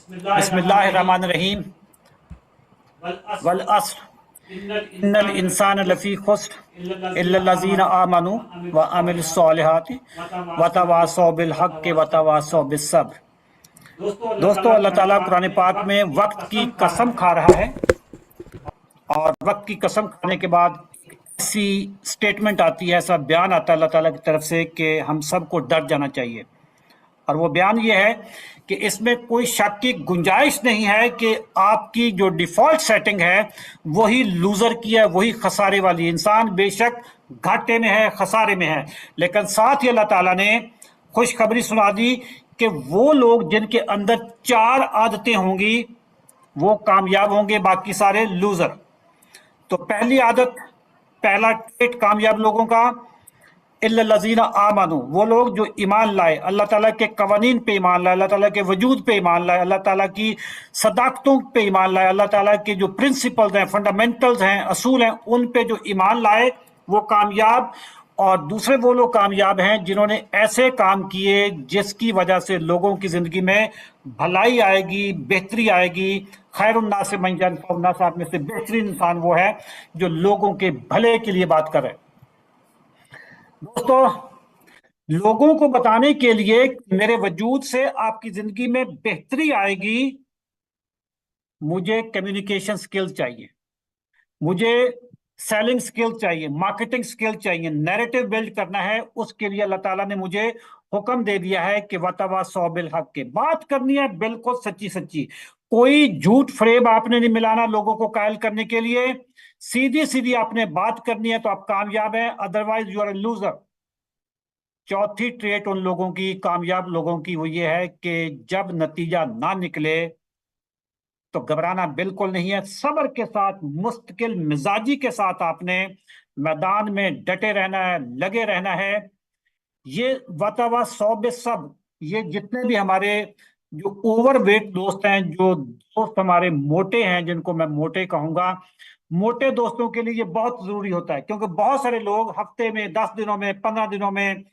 बिस्मिल्लाहिर्रहमानिर्रहीम। वल अस्र इन्नल इंसान लफी खुस्र इल्लल्लज़ीना आमनु व अमिलुस्सॉलिहाति व तवासौ बिल हक़्क़ि व तवासौ बिस्सब्र। दोस्तों, अल्लाह ताला कुरान पाक में वक्त की कसम खा रहा है और वक्त की कसम खाने के बाद ऐसी स्टेटमेंट आती है, ऐसा बयान आता है अल्लाह ताला की तरफ से कि हम सबको डर जाना चाहिए। और वो बयान ये है कि इसमें कोई शक की गुंजाइश नहीं है कि आपकी जो डिफॉल्ट सेटिंग है वही लूजर की है, वही खसारे वाली। इंसान बेशक घाटे में है, खसारे में है, लेकिन साथ ही अल्लाह ताला ने खुशखबरी सुना दी कि वो लोग जिनके अंदर 4 आदतें होंगी वो कामयाब होंगे, बाकी सारे लूजर। तो पहली आदत, पहला ट्रेट कामयाब लोगों का, इल्लल्लज़ीना आमनु, वो लोग जो ईमान लाए, अल्लाह ताला के कवानीन पे ईमान लाए, अल्लाह ताला के वजूद पे ईमान लाए, अल्लाह ताला की सदाकतों पे ईमान लाए, अल्लाह ताला के जो प्रिंसिपल्स हैं, फंडामेंटल्स हैं, असूल हैं, उन पे जो ईमान लाए वो कामयाब। और दूसरे वो लोग कामयाब हैं जिन्होंने ऐसे काम किए जिसकी वजह से लोगों की जिंदगी में भलाई आएगी, बेहतरी आएगी। खैरुन्नास से मन यनफ़उन्नास, आप में से बेहतरीन इंसान वो है जो लोगों के भले के लिए बात करे। दोस्तों, लोगों को बताने के लिए मेरे वजूद से आपकी जिंदगी में बेहतरी आएगी, मुझे कम्युनिकेशन स्किल चाहिए, मुझे सेलिंग स्किल चाहिए, मार्केटिंग स्किल चाहिए, नैरेटिव बिल्ड करना है। उसके लिए अल्लाह ताला ने मुझे हुक्म दे दिया है कि वतवासौ बिल हक़, के बात करनी है बिल्कुल सच्ची सच्ची। कोई झूठ फरेब आपने नहीं मिलाना लोगों को कायल करने के लिए। सीधी सीधी आपने बात करनी है तो आप कामयाब हैं, otherwise you are a loser. चौथी ट्रेट उन लोगों की, कामयाब लोगों की, वो ये है कि जब नतीजा ना निकले तो घबराना बिल्कुल नहीं है। सब्र के साथ, मुस्तकिल मिजाजी के साथ आपने मैदान में डटे रहना है, लगे रहना है। ये वतवा सौबे सब, ये जितने भी हमारे जो ओवरवेट दोस्त हैं, जो दोस्त हमारे मोटे हैं, जिनको मैं मोटे कहूंगा, मोटे दोस्तों के लिए ये बहुत जरूरी होता है, क्योंकि बहुत सारे लोग हफ्ते में, 10 दिनों में, 15 दिनों में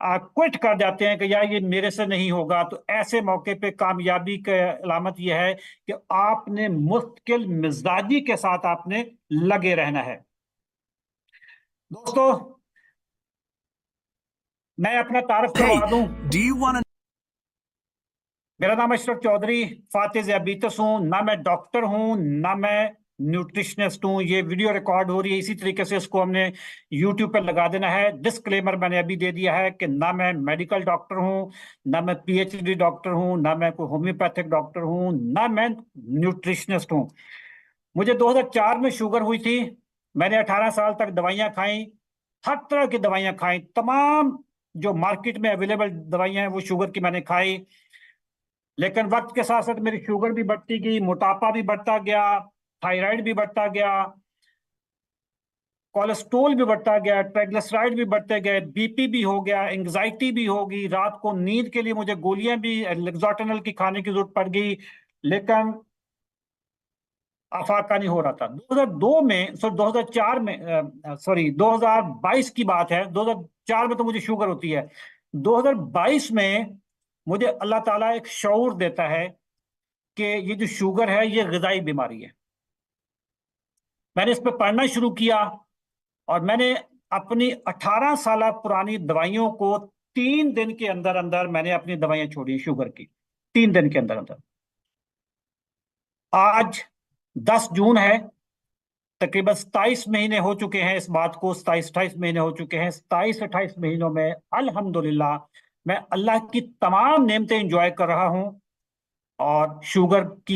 क्विट कर जाते हैं कि यार ये मेरे से नहीं होगा। तो ऐसे मौके पे कामयाबी की अलामत यह है कि आपने मुस्तकिल मिजाजी के साथ आपने लगे रहना है। दोस्तों, मैं अपना तारुफ करवा दूं। मेरा नाम अशरफ चौधरी फातिज अबीतस हूं। ना मैं डॉक्टर हूं, ना मैं न्यूट्रिशनिस्ट हूं। ये वीडियो रिकॉर्ड हो रही है, इसी तरीके से इसको हमने यूट्यूब पर लगा देना है। डिस्क्लेमर मैंने अभी दे दिया है कि ना मैं मेडिकल डॉक्टर हूं, ना मैं पीएचडी डॉक्टर हूं, ना मैं कोई होम्योपैथिक डॉक्टर हूं, ना मैं न्यूट्रिशनिस्ट हूं। मुझे 2004 में शुगर हुई थी। मैंने 18 साल तक दवाइयां खाई, हर तरह की दवाइयां खाई, तमाम जो मार्केट में अवेलेबल दवाइयां हैं वो शुगर की मैंने खाई। लेकिन वक्त के साथ साथ मेरी शुगर भी बढ़ती गई, मोटापा भी बढ़ता गया, थायराइड भी बढ़ता गया, कोलेस्ट्रोल भी बढ़ता गया, ट्राइग्लिसराइड भी बढ़ते गए, बीपी भी हो गया, एंग्जाइटी भी होगी, रात को नींद के लिए मुझे गोलियां भी लेक्सोटेनल की खाने की जरूरत पड़ गई, लेकिन अफाका नहीं हो रहा था। 2002 में, सॉरी 2004 में, सॉरी 2022 की बात है, 2004 में तो मुझे शुगर होती है। 2022 में मुझे अल्लाह ताला एक शऊर देता है कि ये जो शुगर है ये ग़िज़ाई बीमारी है। मैंने इस पर पढ़ना शुरू किया और मैंने अपनी 18 साल पुरानी दवाइयों को 3 दिन के अंदर अंदर मैंने अपनी दवाइयां छोड़ी शुगर की, 3 दिन के अंदर अंदर। आज 10 जून है, तकरीबन 27 महीने हो चुके हैं इस बात को, 27-28 महीने हो चुके हैं। 27-28 महीनों में अल्हम्दुलिल्लाह मैं अल्लाह की तमाम नेमतें एंजॉय कर रहा हूं और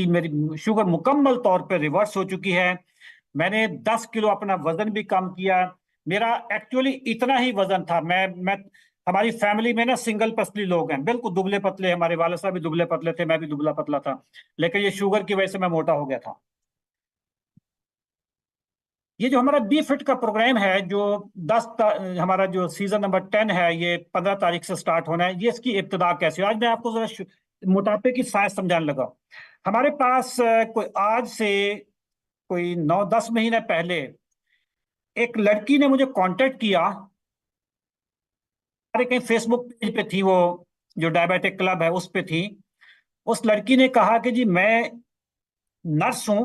मेरी शुगर मुकम्मल तौर पे रिवर्स हो चुकी है। मैंने 10 किलो अपना वजन भी कम किया। मेरा एक्चुअली इतना ही वजन था। मैं हमारी फैमिली में ना सिंगल पतली लोग हैं, बिल्कुल दुबले पतले। हमारे वाले साहब भी दुबले पतले थे, मैं भी दुबला पतला था, लेकिन ये शुगर की वजह से मैं मोटा हो गया था। ये जो हमारा बी फिट का प्रोग्राम है, जो हमारा जो सीजन नंबर 10 है, ये 15 तारीख से स्टार्ट होना है। ये इसकी इब्तिदा कैसे, आज मैं आपको जरा मोटापे की साइंस समझाने लगा। हमारे पास कोई आज से कोई 9-10 महीने पहले एक लड़की ने मुझे कांटेक्ट किया। हमारे कहीं फेसबुक पेज पे थी वो, जो डायबिटिक क्लब है उस पे थी। उस लड़की ने कहा कि जी मैं नर्स हूं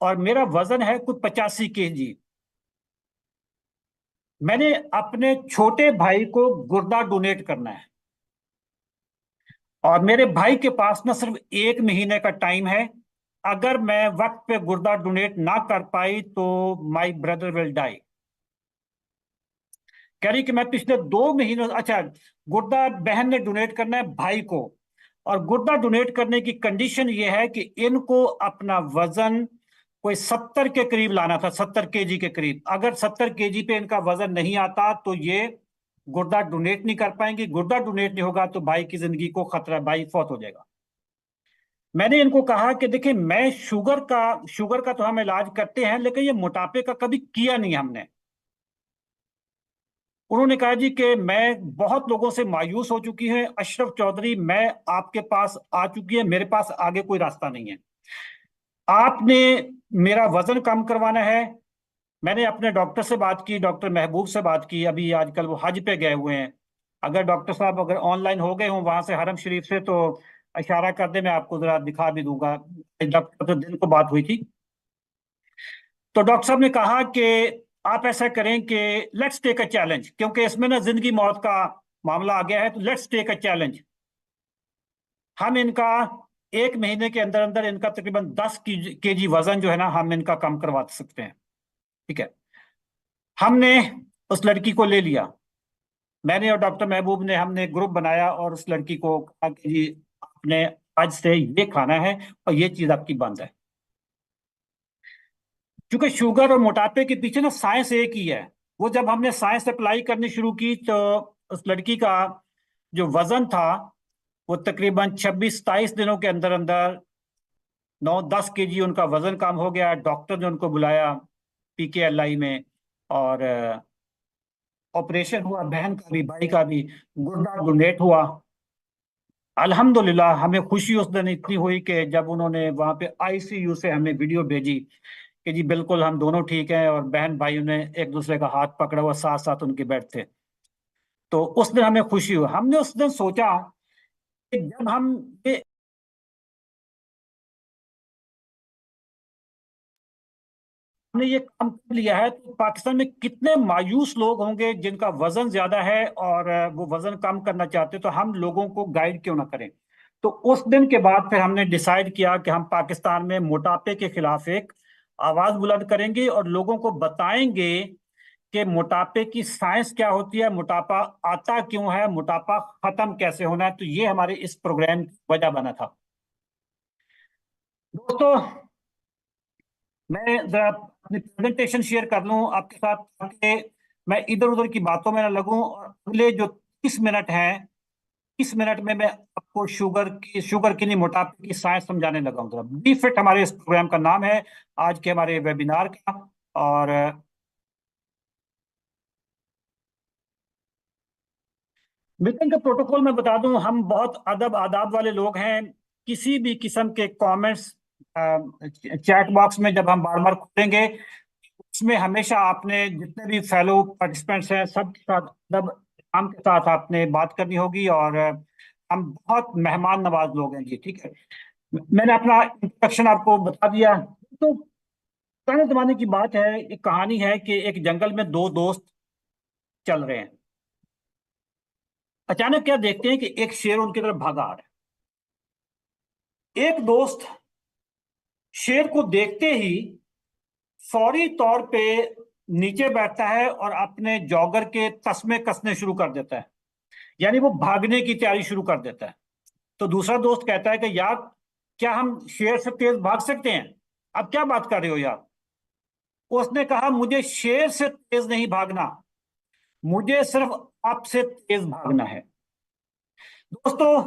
और मेरा वजन है कुछ 85 kg। मैंने अपने छोटे भाई को गुर्दा डोनेट करना है और मेरे भाई के पास ना सिर्फ 1 महीने का टाइम है। अगर मैं वक्त पे गुर्दा डोनेट ना कर पाई तो माई ब्रदर विल डाई। कह रही कि मैं पिछले 2 महीनों, अच्छा, गुर्दा बहन ने डोनेट करना है भाई को, और गुर्दा डोनेट करने की कंडीशन ये है कि इनको अपना वजन कोई 70 के करीब लाना था, 70 kg के करीब। अगर 70 kg पे इनका वजन नहीं आता तो ये गुर्दा डोनेट नहीं कर पाएंगे। गुर्दा डोनेट नहीं होगा तो भाई की जिंदगी को खतरा है, भाई फौत हो जाएगा। मैंने इनको कहा कि देखिए मैं शुगर का तो हम इलाज करते हैं लेकिन ये मोटापे का कभी किया नहीं हमने। उन्होंने कहा जी कि मैं बहुत लोगों से मायूस हो चुकी है अशरफ चौधरी, मैं आपके पास आ चुकी है, मेरे पास आगे कोई रास्ता नहीं है। आपने मेरा वजन कम करवाना है। मैंने अपने डॉक्टर से बात की, डॉक्टर महबूब से बात की, अभी आजकल वो हज पे गए हुए हैं। अगर डॉक्टर साहब अगर ऑनलाइन हो गए हों वहां से हरम शरीफ से तो इशारा कर दे, मैं आपको जरा दिखा भी दूंगा। डॉक्टर तो दिन को बात हुई थी। तो डॉक्टर साहब ने कहा कि आप ऐसा करें कि लेट्स टेक अ चैलेंज, क्योंकि इसमें ना जिंदगी मौत का मामला आ गया है, तो लेट्स टेक अ चैलेंज। हम इनका 1 महीने के अंदर अंदर इनका तकरीबन 10 kg वजन जो है ना हम इनका कम करवा सकते हैं। ठीक है। हमने उस लड़की को ले लिया, मैंने और डॉक्टर महबूब ने, हमने ग्रुप बनाया और उस लड़की को कहा कि जी आपने आज से ये खाना है और ये चीज आपकी बंद है। क्योंकि शुगर और मोटापे के पीछे ना साइंस एक ही है। वो जब हमने साइंस अप्लाई करनी शुरू की तो उस लड़की का जो वजन था वो तकरीबन 26-27 दिनों के अंदर अंदर 9-10 kg उनका वजन कम हो गया। डॉक्टर ने उनको बुलाया PKLI में और ऑपरेशन हुआ, बहन का भी भाई का भी, गुर्दा डोनेट हुआ। अल्हम्दुलिल्लाह हमें खुशी उस दिन इतनी हुई कि जब उन्होंने वहां पे ICU से हमें वीडियो भेजी कि जी बिल्कुल हम दोनों ठीक हैं, और बहन भाइयों ने एक दूसरे का हाथ पकड़ा हुआ साथ साथ उनके बेड थे। तो उस दिन हमें खुशी हुई। हमने उस दिन सोचा कि जब हम ये हमने ये काम कर लिया है तो पाकिस्तान में कितने मायूस लोग होंगे जिनका वजन ज्यादा है और वो वजन कम करना चाहते, तो हम लोगों को गाइड क्यों ना करें। तो उस दिन के बाद फिर हमने डिसाइड किया कि हम पाकिस्तान में मोटापे के खिलाफ एक आवाज बुलंद करेंगे और लोगों को बताएंगे कि मोटापे की साइंस क्या होती है, मोटापा आता क्यों है, मोटापा खत्म कैसे होना है। तो ये हमारे इस प्रोग्राम की वजह बना था। दोस्तों, मैं जरा अपनी प्रेजेंटेशन शेयर कर लूं आपके साथ ताकि मैं इधर उधर की बातों में ना लगूं, और अगले जो 30 मिनट हैं, 30 मिनट में मैं आपको शुगर की नहीं मोटापे की साइंस समझाने लगा हूं। जरा बी फिट हमारे इस प्रोग्राम का नाम है, आज के हमारे वेबिनार का। और मीटिंग का प्रोटोकॉल मैं बता दूं, हम बहुत अदब आदाब वाले लोग हैं। किसी भी किस्म के कमेंट्स चैट बॉक्स में जब हम बार बार खोलेंगे, उसमें हमेशा आपने जितने भी फेलो पार्टिसिपेंट्स हैं सबके साथ अदब इहतराम के साथ आपने बात करनी होगी। और हम बहुत मेहमान नवाज लोग हैं जी। ठीक है, मैंने अपना इंट्रोडक्शन आपको बता दिया। तो पुराने जमाने की बात है, एक कहानी है कि एक जंगल में दो दोस्त चल रहे हैं। अचानक क्या देखते हैं कि एक शेर उनकी तरफ भागा आ रहा है। एक दोस्त शेर को देखते ही फौरी तौर पे नीचे बैठता है और अपने जॉगर के तस्मे कसने शुरू कर देता है, यानी वो भागने की तैयारी शुरू कर देता है। तो दूसरा दोस्त कहता है कि यार क्या हम शेर से तेज भाग सकते हैं? अब क्या बात कर रहे हो यार? उसने कहा मुझे शेर से तेज नहीं भागना, मुझे सिर्फ आपसे तेज भागना है। दोस्तों,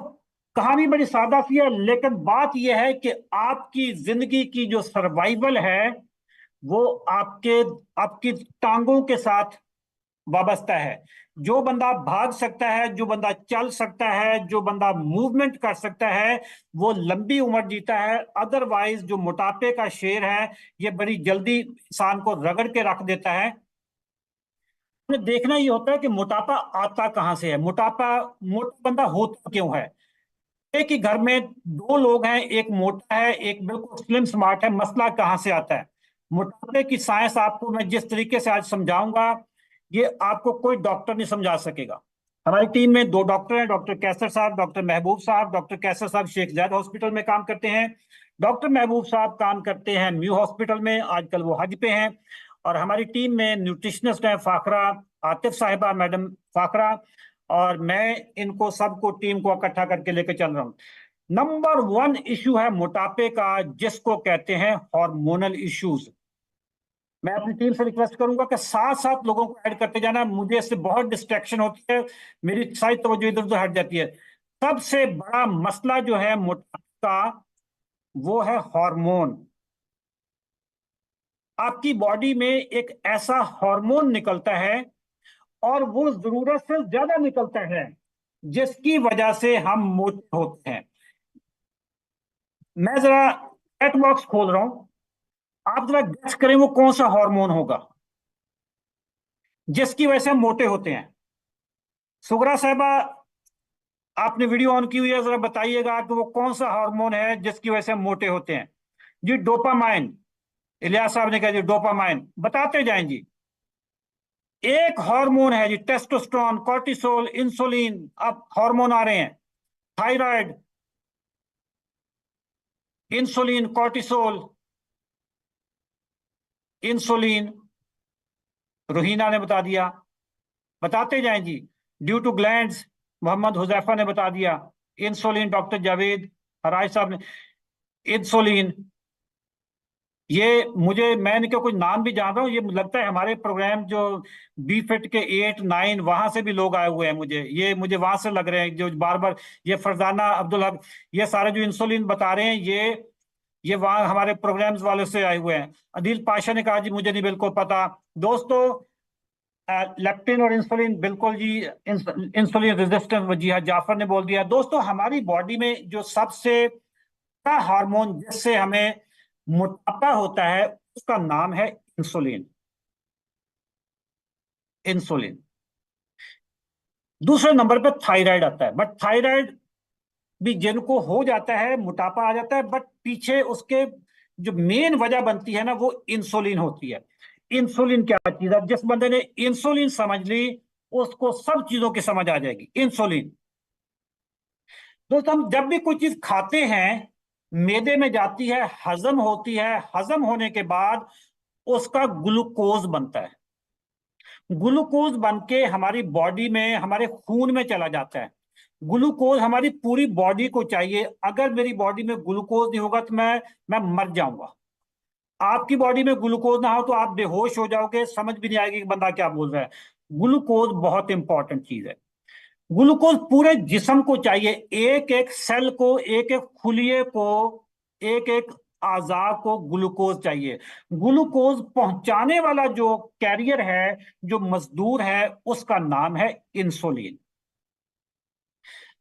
कहानी बड़ी सादा सी है लेकिन बात यह है कि आपकी जिंदगी की जो सर्वाइवल है वो आपके आपकी टांगों के साथ वाबस्ता है। जो बंदा भाग सकता है, जो बंदा चल सकता है, जो बंदा मूवमेंट कर सकता है, वो लंबी उम्र जीता है। अदरवाइज जो मोटापे का शेर है ये बड़ी जल्दी इंसान को रगड़ के रख देता है। हमें देखना ये होता है कि मोटापा आता कहाँ से है, मोटा बंदा होता क्यों है। एक ही घर में दो लोग हैं, एक मोटा है एक बिल्कुल स्लिम स्मार्ट है, मसला कहां से आता है? मोटापे की साइंस आपको मैं जिस तरीके से आज समझाऊंगा, ये आपको कोई डॉक्टर नहीं समझा सकेगा। हमारी टीम में दो डॉक्टर हैं, डॉक्टर कैसर साहब, डॉक्टर महबूब साहब। डॉक्टर कैसर साहब शेख जायद हॉस्पिटल में काम करते हैं, डॉक्टर महबूब साहब काम करते हैं न्यू हॉस्पिटल में, आजकल वो हज पे हैं। और हमारी टीम में न्यूट्रिशनिस्ट हैं फाखरा आतिफ साहिबा मैडम फाखरा, और मैं इनको सबको टीम को इकट्ठा करके लेके चल रहा हूँ। नंबर वन इशू है मोटापे का, जिसको कहते हैं हार्मोनल इश्यूज। मैं अपनी टीम से रिक्वेस्ट करूंगा कि साथ साथ लोगों को ऐड करते जाना, मुझे इससे बहुत डिस्ट्रैक्शन होती है, मेरी सारी तवज्जो इधर उधर हट जाती है। सबसे बड़ा मसला जो है मोटापे का, वो है हार्मोन। आपकी बॉडी में एक ऐसा हार्मोन निकलता है, और वो जरूरत से ज्यादा निकलता है, जिसकी वजह से हम मोटे होते हैं। मैं जरा चैट बॉक्स खोल रहा हूं, आप जरा गेस करें वो कौन सा हार्मोन होगा जिसकी वजह से हम मोटे होते हैं। सुगरा साहबा, आपने वीडियो ऑन की हुई है, जरा बताइएगा कि वो कौन सा हार्मोन है जिसकी वजह से हम मोटे होते हैं। जी डोपामाइन, इलियास साहब ने कहा जी डोपामाइन, बताते जाएं जी। एक हार्मोन है जी टेस्टोस्टेरोन, कॉर्टिसोल, इंसुलिन, अब हार्मोन आ रहे हैं, thyroid, insulin, cortisol, insulin, Rohina ने बता दिया, बताते जाएं जी। Due to glands, Mohammad Huzaifa ने बता दिया। इंसुलिन, डॉक्टर जावेद हराज साहब ने। इंसुलिन, ये मुझे, मैं इनके कुछ नाम भी जान रहा हूँ, ये लगता है हमारे प्रोग्राम जो बी फिट के 8 9 वहां से भी लोग आए हुए हैं, मुझे वहां से लग रहे हैं जो बार बार। ये फरजाना अब्दुल हक, ये सारे जो इंसुलिन बता रहे हैं, ये वहां हमारे प्रोग्राम्स वाले से आए हुए हैं। अदील पाशा ने कहा जी मुझे नहीं बिल्कुल पता। दोस्तों, लेप्टिन और इंसुलिन, बिल्कुल जी, इंसुलिन रेजिस्टेंस, जी हाँ जाफर ने बोल दिया। दोस्तों, हमारी बॉडी में जो सबसे बड़ा हार्मोन जिससे हमें मोटापा होता है, उसका नाम है इंसुलिन। इंसुलिन। दूसरे नंबर पे थायराइड आता है, बट थायराइड भी जिनको हो जाता है मोटापा आ जाता है, बट पीछे उसके जो मेन वजह बनती है ना, वो इंसुलिन होती है। इंसुलिन क्या चीज है? जिस बंदे ने इंसुलिन समझ ली, उसको सब चीजों की समझ आ जाएगी। इंसुलिन, दोस्तों, हम जब भी कोई चीज खाते हैं, मैदे में जाती है, हजम होती है, हजम होने के बाद उसका ग्लूकोज बनता है। ग्लूकोज बन के हमारी बॉडी में, हमारे खून में चला जाता है। ग्लूकोज हमारी पूरी बॉडी को चाहिए। अगर मेरी बॉडी में ग्लूकोज नहीं होगा तो मैं मर जाऊंगा। आपकी बॉडी में ग्लूकोज ना हो तो आप बेहोश हो जाओगे, समझ भी नहीं आएगी कि बंदा क्या बोल रहा है। ग्लूकोज बहुत इंपॉर्टेंट चीज है। ग्लूकोज पूरे जिस्म को चाहिए, एक एक सेल को, एक एक खुलिये को, एक एक आजा को ग्लूकोज चाहिए। ग्लूकोज पहुंचाने वाला जो कैरियर है, जो मजदूर है, उसका नाम है इंसुलिन।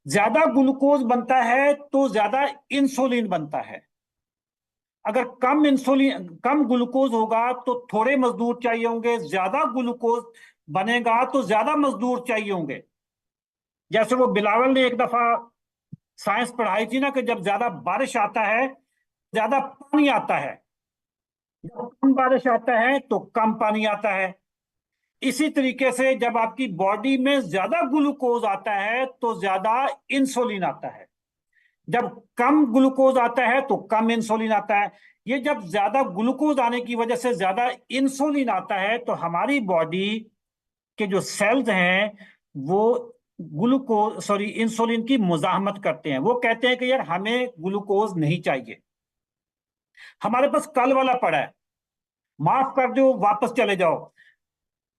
ज्यादा ग्लूकोज बनता है तो ज्यादा इंसुलिन बनता है। अगर कम ग्लूकोज होगा तो थोड़े मजदूर चाहिए होंगे, ज्यादा ग्लूकोज बनेगा तो ज्यादा मजदूर चाहिए होंगे। जैसे वो बिलावल ने एक दफा साइंस पढ़ाई थी ना, कि जब ज्यादा बारिश आता है, ज्यादा पानी आता है, जब कम बारिश आता है तो कम पानी आता है। इसी तरीके से जब आपकी बॉडी में ज्यादा ग्लूकोज आता है तो ज्यादा इंसुलिन आता है, जब कम ग्लूकोज आता है तो कम इंसुलिन आता है। ये जब ज्यादा ग्लूकोज आने की वजह से ज्यादा इंसुलिन आता है, तो हमारी बॉडी के जो सेल्स हैं, वो ग्लूकोज सॉरी इंसुलिन की मुजाहमत करते हैं। वो कहते हैं कि यार हमें ग्लूकोज नहीं चाहिए, हमारे पास कल वाला पड़ा है, माफ कर दो, वापस चले जाओ।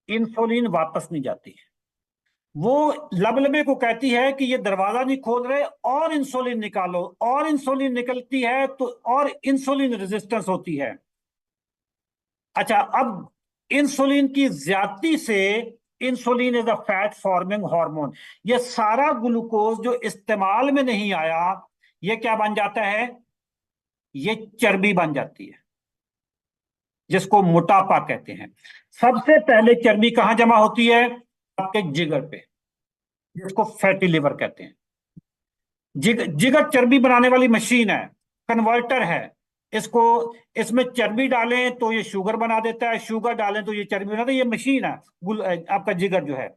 इंसुलिन वापस नहीं जाती। वो लबलबे को कहती है कि ये दरवाजा नहीं खोल रहे, और इंसुलिन निकालो, और इंसुलिन निकलती है तो और इंसुलिन रेजिस्टेंस होती है। अच्छा, अब इंसुलिन की ज्यादती से, insulin is a fat forming hormone, ये सारा ग्लूकोज जो इस्तेमाल में नहीं आया, ये क्या बन जाता है? ये चर्बी बन जाती है, जिसको मोटापा कहते हैं। सबसे पहले चर्बी कहां जमा होती है? आपके जिगर पे, जिसको फैटी लिवर कहते हैं। जिगर चर्बी बनाने वाली मशीन है, कन्वर्टर है। इसको इसमें चर्बी डालें तो ये शुगर बना देता है, शुगर डालें तो ये चर्बी बना देता है। ये मशीन है आपका जिगर जो है।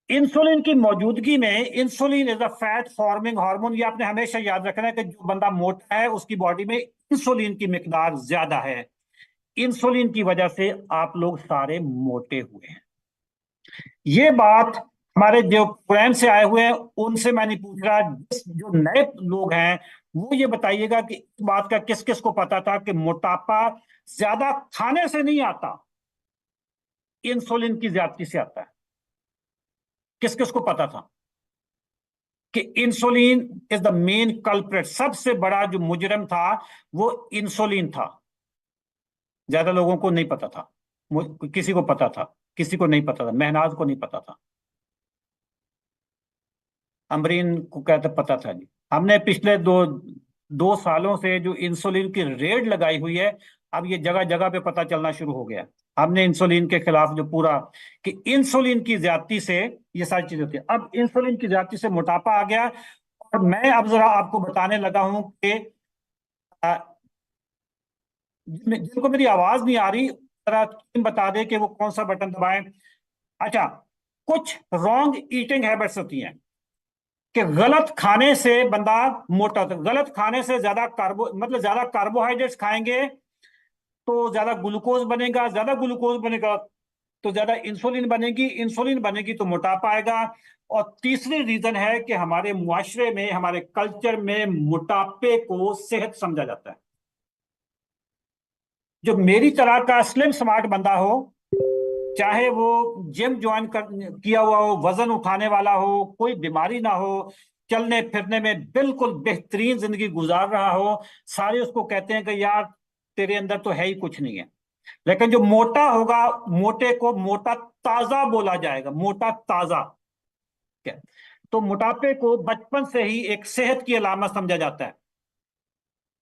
इंसुलिन की मौजूदगी में, insulin is a fat forming hormone. ये आपने हमेशा याद रखना है कि जो बंदा मोटा है उसकी बॉडी में इंसुलिन की मिकदार ज्यादा है। इंसुलिन की वजह से आप लोग सारे मोटे हुए हैं। ये बात हमारे जो पुरान से आए हुए हैं उनसे मैं नहीं पूछ रहा, जो नए लोग हैं वो ये बताइएगा कि इस बात का किस किस को पता था कि मोटापा ज्यादा खाने से नहीं आता, इंसुलिन की ज्यादती से आता है। किस किस को पता था कि insulin is the main culprit, सबसे बड़ा जो मुजरम था वो इंसुलिन था। ज्यादा लोगों को नहीं पता था। किसी को पता था, किसी को नहीं पता था, महनाज को नहीं पता था, अमरीन को कहते पता था जी। हमने पिछले दो दो सालों से जो इंसुलिन की रेड लगाई हुई है, अब ये जगह जगह पे पता चलना शुरू हो गया। हमने इंसुलिन के खिलाफ जो पूरा, कि इंसुलिन की ज्यादती से ये सारी चीजें होती है। अब इंसुलिन की ज्यादती से मोटापा आ गया। और मैं अब जरा आपको बताने लगा हूं कि अ, जिनको मेरी आवाज नहीं आ रही, जरा टीम बता दे कि वो कौन सा बटन दबाएं। अच्छा, कुछ रॉन्ग ईटिंग हैबिट्स होती हैं कि गलत खाने से बंदा मोटा होता है। गलत खाने से ज्यादा मतलब ज्यादा कार्बोहाइड्रेट्स खाएंगे तो ज्यादा ग्लूकोज बनेगा, ज्यादा ग्लूकोज बनेगा तो ज्यादा इंसुलिन बनेगी, इंसुलिन बनेगी तो मोटापा आएगा। और तीसरी रीजन है कि हमारे मुआशरे में, हमारे कल्चर में मोटापे को सेहत समझा जाता है। जो मेरी तरह का स्लिम स्मार्ट बंदा हो, चाहे वो जिम ज्वाइन कर किया हुआ हो, वजन उठाने वाला हो, कोई बीमारी ना हो, चलने फिरने में बिल्कुल बेहतरीन जिंदगी गुजार रहा हो, सारे उसको कहते हैं कि यार तेरे अंदर तो है ही कुछ नहीं है। लेकिन जो मोटा होगा, मोटे को मोटा ताजा बोला जाएगा, मोटा ताजा। क्या? तो मोटापे को बचपन से ही एक सेहत की अलामत समझा जाता है।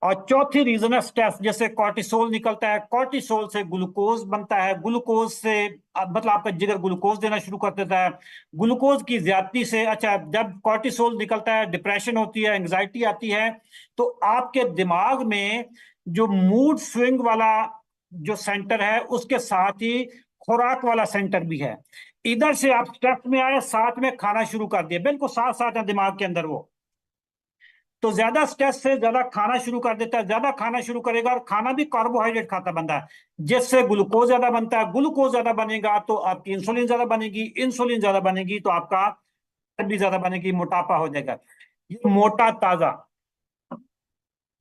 और चौथी रीजन है स्ट्रेस। जैसे कॉर्टिसोल निकलता है, कॉर्टिसोल से ग्लूकोज बनता है, ग्लूकोज से मतलब आपका जिगर ग्लूकोज देना शुरू कर देता है। ग्लूकोज की ज्यादती से, अच्छा, जब कॉर्टिसोल निकलता है डिप्रेशन होती है, एंग्जाइटी आती है, तो आपके दिमाग में जो मूड स्विंग वाला जो सेंटर है उसके साथ ही खुराक वाला सेंटर भी है। इधर से आप स्ट्रेस में आए, साथ में खाना शुरू कर दिए, बिल्कुल साथ साथ है दिमाग के अंदर वो। तो ज्यादा स्ट्रेस से ज्यादा खाना शुरू कर देता है, ज्यादा खाना शुरू करेगा और खाना भी कार्बोहाइड्रेट खाता बंदा है, जिससे ग्लूकोज ज्यादा बनता है। ग्लूकोज ज्यादा बनेगा तो आपकी इंसुलिन ज्यादा बनेगी, इंसुलिन ज्यादा बनेगी तो आपका चर्बी ज्यादा बनेगी, मोटापा हो जाएगा। ये मोटा ताजा।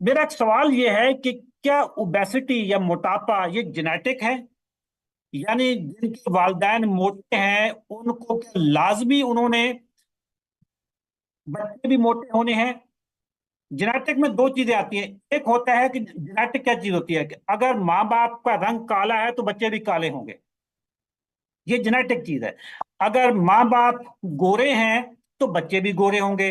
मेरा एक सवाल ये है कि क्या ओबेसिटी या मोटापा ये जेनेटिक है? यानी जिनके वालिदैन मोटे हैं उनको क्या लाजमी उन्होंने बच्चे भी मोटे होने हैं? जेनेटिक में दो चीजें आती हैं। एक होता है कि जेनेटिक क्या चीज होती है कि अगर माँ बाप का रंग काला है तो बच्चे भी काले होंगे, ये जेनेटिक चीज है। अगर माँ बाप गोरे हैं तो बच्चे भी गोरे होंगे।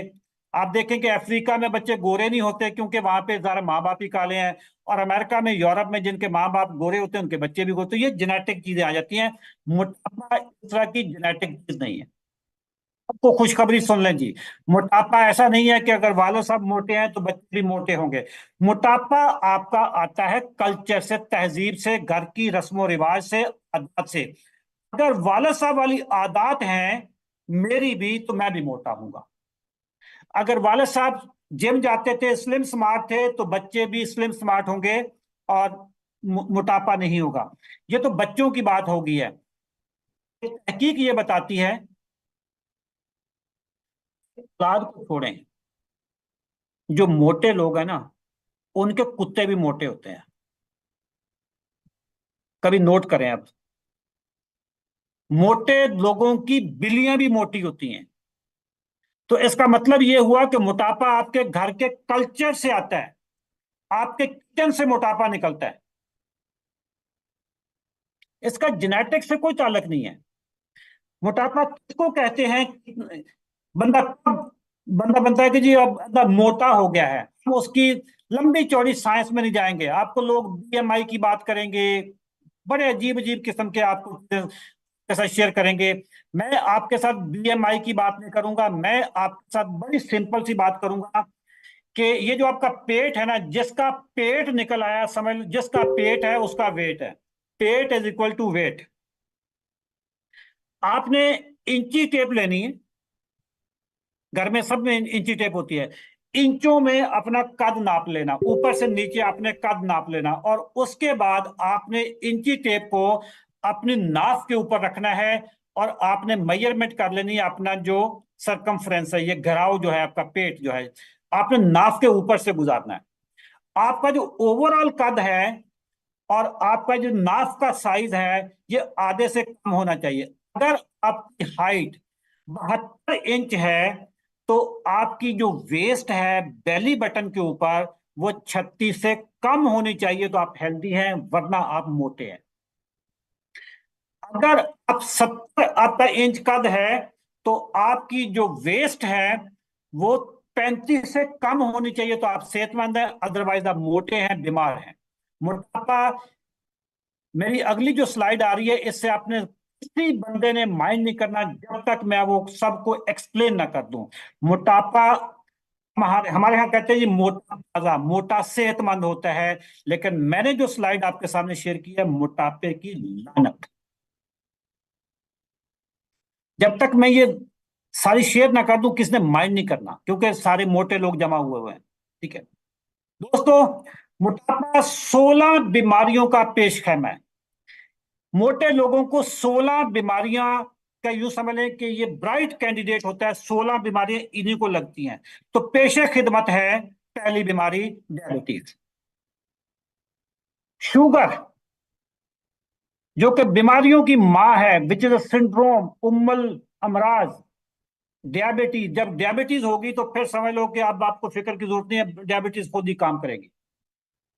आप देखें कि अफ्रीका में बच्चे गोरे नहीं होते क्योंकि वहां पे ज्यादा माँ बाप ही काले हैं। और अमेरिका में, यूरोप में जिनके माँ बाप गोरे होते हैं उनके बच्चे भी गोरे। तो ये जेनेटिक चीजें आ जाती हैं। मोटापा इस तरह की जेनेटिक चीज नहीं है। आपको खुशखबरी सुन लें जी, मोटापा ऐसा नहीं है कि अगर वालों साहब मोटे हैं तो बच्चे भी मोटे होंगे। मोटापा आपका आता है कल्चर से, तहजीब से, घर की रस्मों रिवाज से, आदत से। अगर वाला साहब वाली आदत हैं मेरी भी, तो मैं भी मोटा हूंगा। अगर वाला साहब जिम जाते थे, स्लिम स्मार्ट थे, तो बच्चे भी स्लिम स्मार्ट होंगे और मोटापा नहीं होगा। ये तो बच्चों की बात होगी है। तहकीक ये बताती है, औलाद को छोड़ें, जो मोटे लोग हैं ना उनके कुत्ते भी मोटे होते हैं। कभी नोट करें आप, मोटे लोगों की बिल्लियां भी मोटी होती हैं। तो इसका मतलब यह हुआ कि मोटापा आपके घर के कल्चर से आता है, आपके किचन से मोटापा निकलता है। इसका जेनेटिक से कोई ताल्लुक नहीं है। मोटापा किसको कहते हैं? बंदा कब बंदा बनता है कि जी अब बंदा मोटा हो गया है? हम उसकी लंबी चौड़ी साइंस में नहीं जाएंगे। आपको लोग बीएमआई की बात करेंगे, बड़े अजीब अजीब किस्म के आपको आपके साथ शेयर करेंगे। मैं आपके साथ बीएमआई की बात नहीं करूंगा, मैं आपके साथ बड़ी सिंपल सी बात करूंगा कि ये जो आपका पेट है ना, जिसका पेट निकल आया, समझ लो जिसका पेट है उसका वेट है। पेट इज इक्वल टू वेट। आपने इंची टेप लेनी है, घर में सब में इंची टेप होती है। इंचों में अपना कद नाप लेना, ऊपर से नीचे आपने कद नाप लेना, और उसके बाद आपने इंची टेप को अपनी नाफ के ऊपर रखना है, और आपने मेजरमेंट कर लेनी है अपना जो सरकमफ्रेंस है, ये घेराव जो है आपका पेट जो है, आपने नाफ के ऊपर से गुजारना है। आपका जो ओवरऑल कद है और आपका जो नाफ का साइज है, ये आधे से कम होना चाहिए। अगर आपकी हाइट 72 इंच है, तो आपकी जो वेस्ट है बेली बटन के ऊपर, वो 36 से कम होनी चाहिए, तो आप हेल्दी हैं, वरना आप मोटे हैं। अगर आप 70 इंच कद है, तो आपकी जो वेस्ट है वो 35 से कम होनी चाहिए, तो आप सेहतमंद हैं, अदरवाइज आप मोटे हैं, बीमार हैं। मोटापा, मेरी अगली जो स्लाइड आ रही है, इससे आपने किसी बंदे ने माइंड नहीं करना जब तक मैं वो सबको एक्सप्लेन ना कर दूं। मोटापा, हमारे हमारे यहाँ कहते हैं जी, मोटा ताजा, मोटा सेहतमंद होता है। लेकिन मैंने जो स्लाइड आपके सामने शेयर की है, मोटापे की लानत। जब तक मैं ये सारी शेयर ना कर दूं, किसने माइंड नहीं करना, क्योंकि सारे मोटे लोग जमा हुए हुए हैं। ठीक है दोस्तों, मोटापा 16 बीमारियों का पेशखैमा है। मोटे लोगों को 16 बीमारियां का यूं समझ लें कि ये ब्राइट कैंडिडेट होता है, 16 बीमारियां इन्हीं को लगती हैं। तो पेशे खिदमत है, पहली बीमारी डायबिटीज। शुगर, जो कि बीमारियों की मां है, विच इज सिंड्रोम, उम्मुल अमराज। डायबिटीज, जब डायबिटीज होगी तो फिर समझ लो कि अब आपको फिक्र की जरूरत नहीं है, डायबिटीज खुद ही काम करेगी।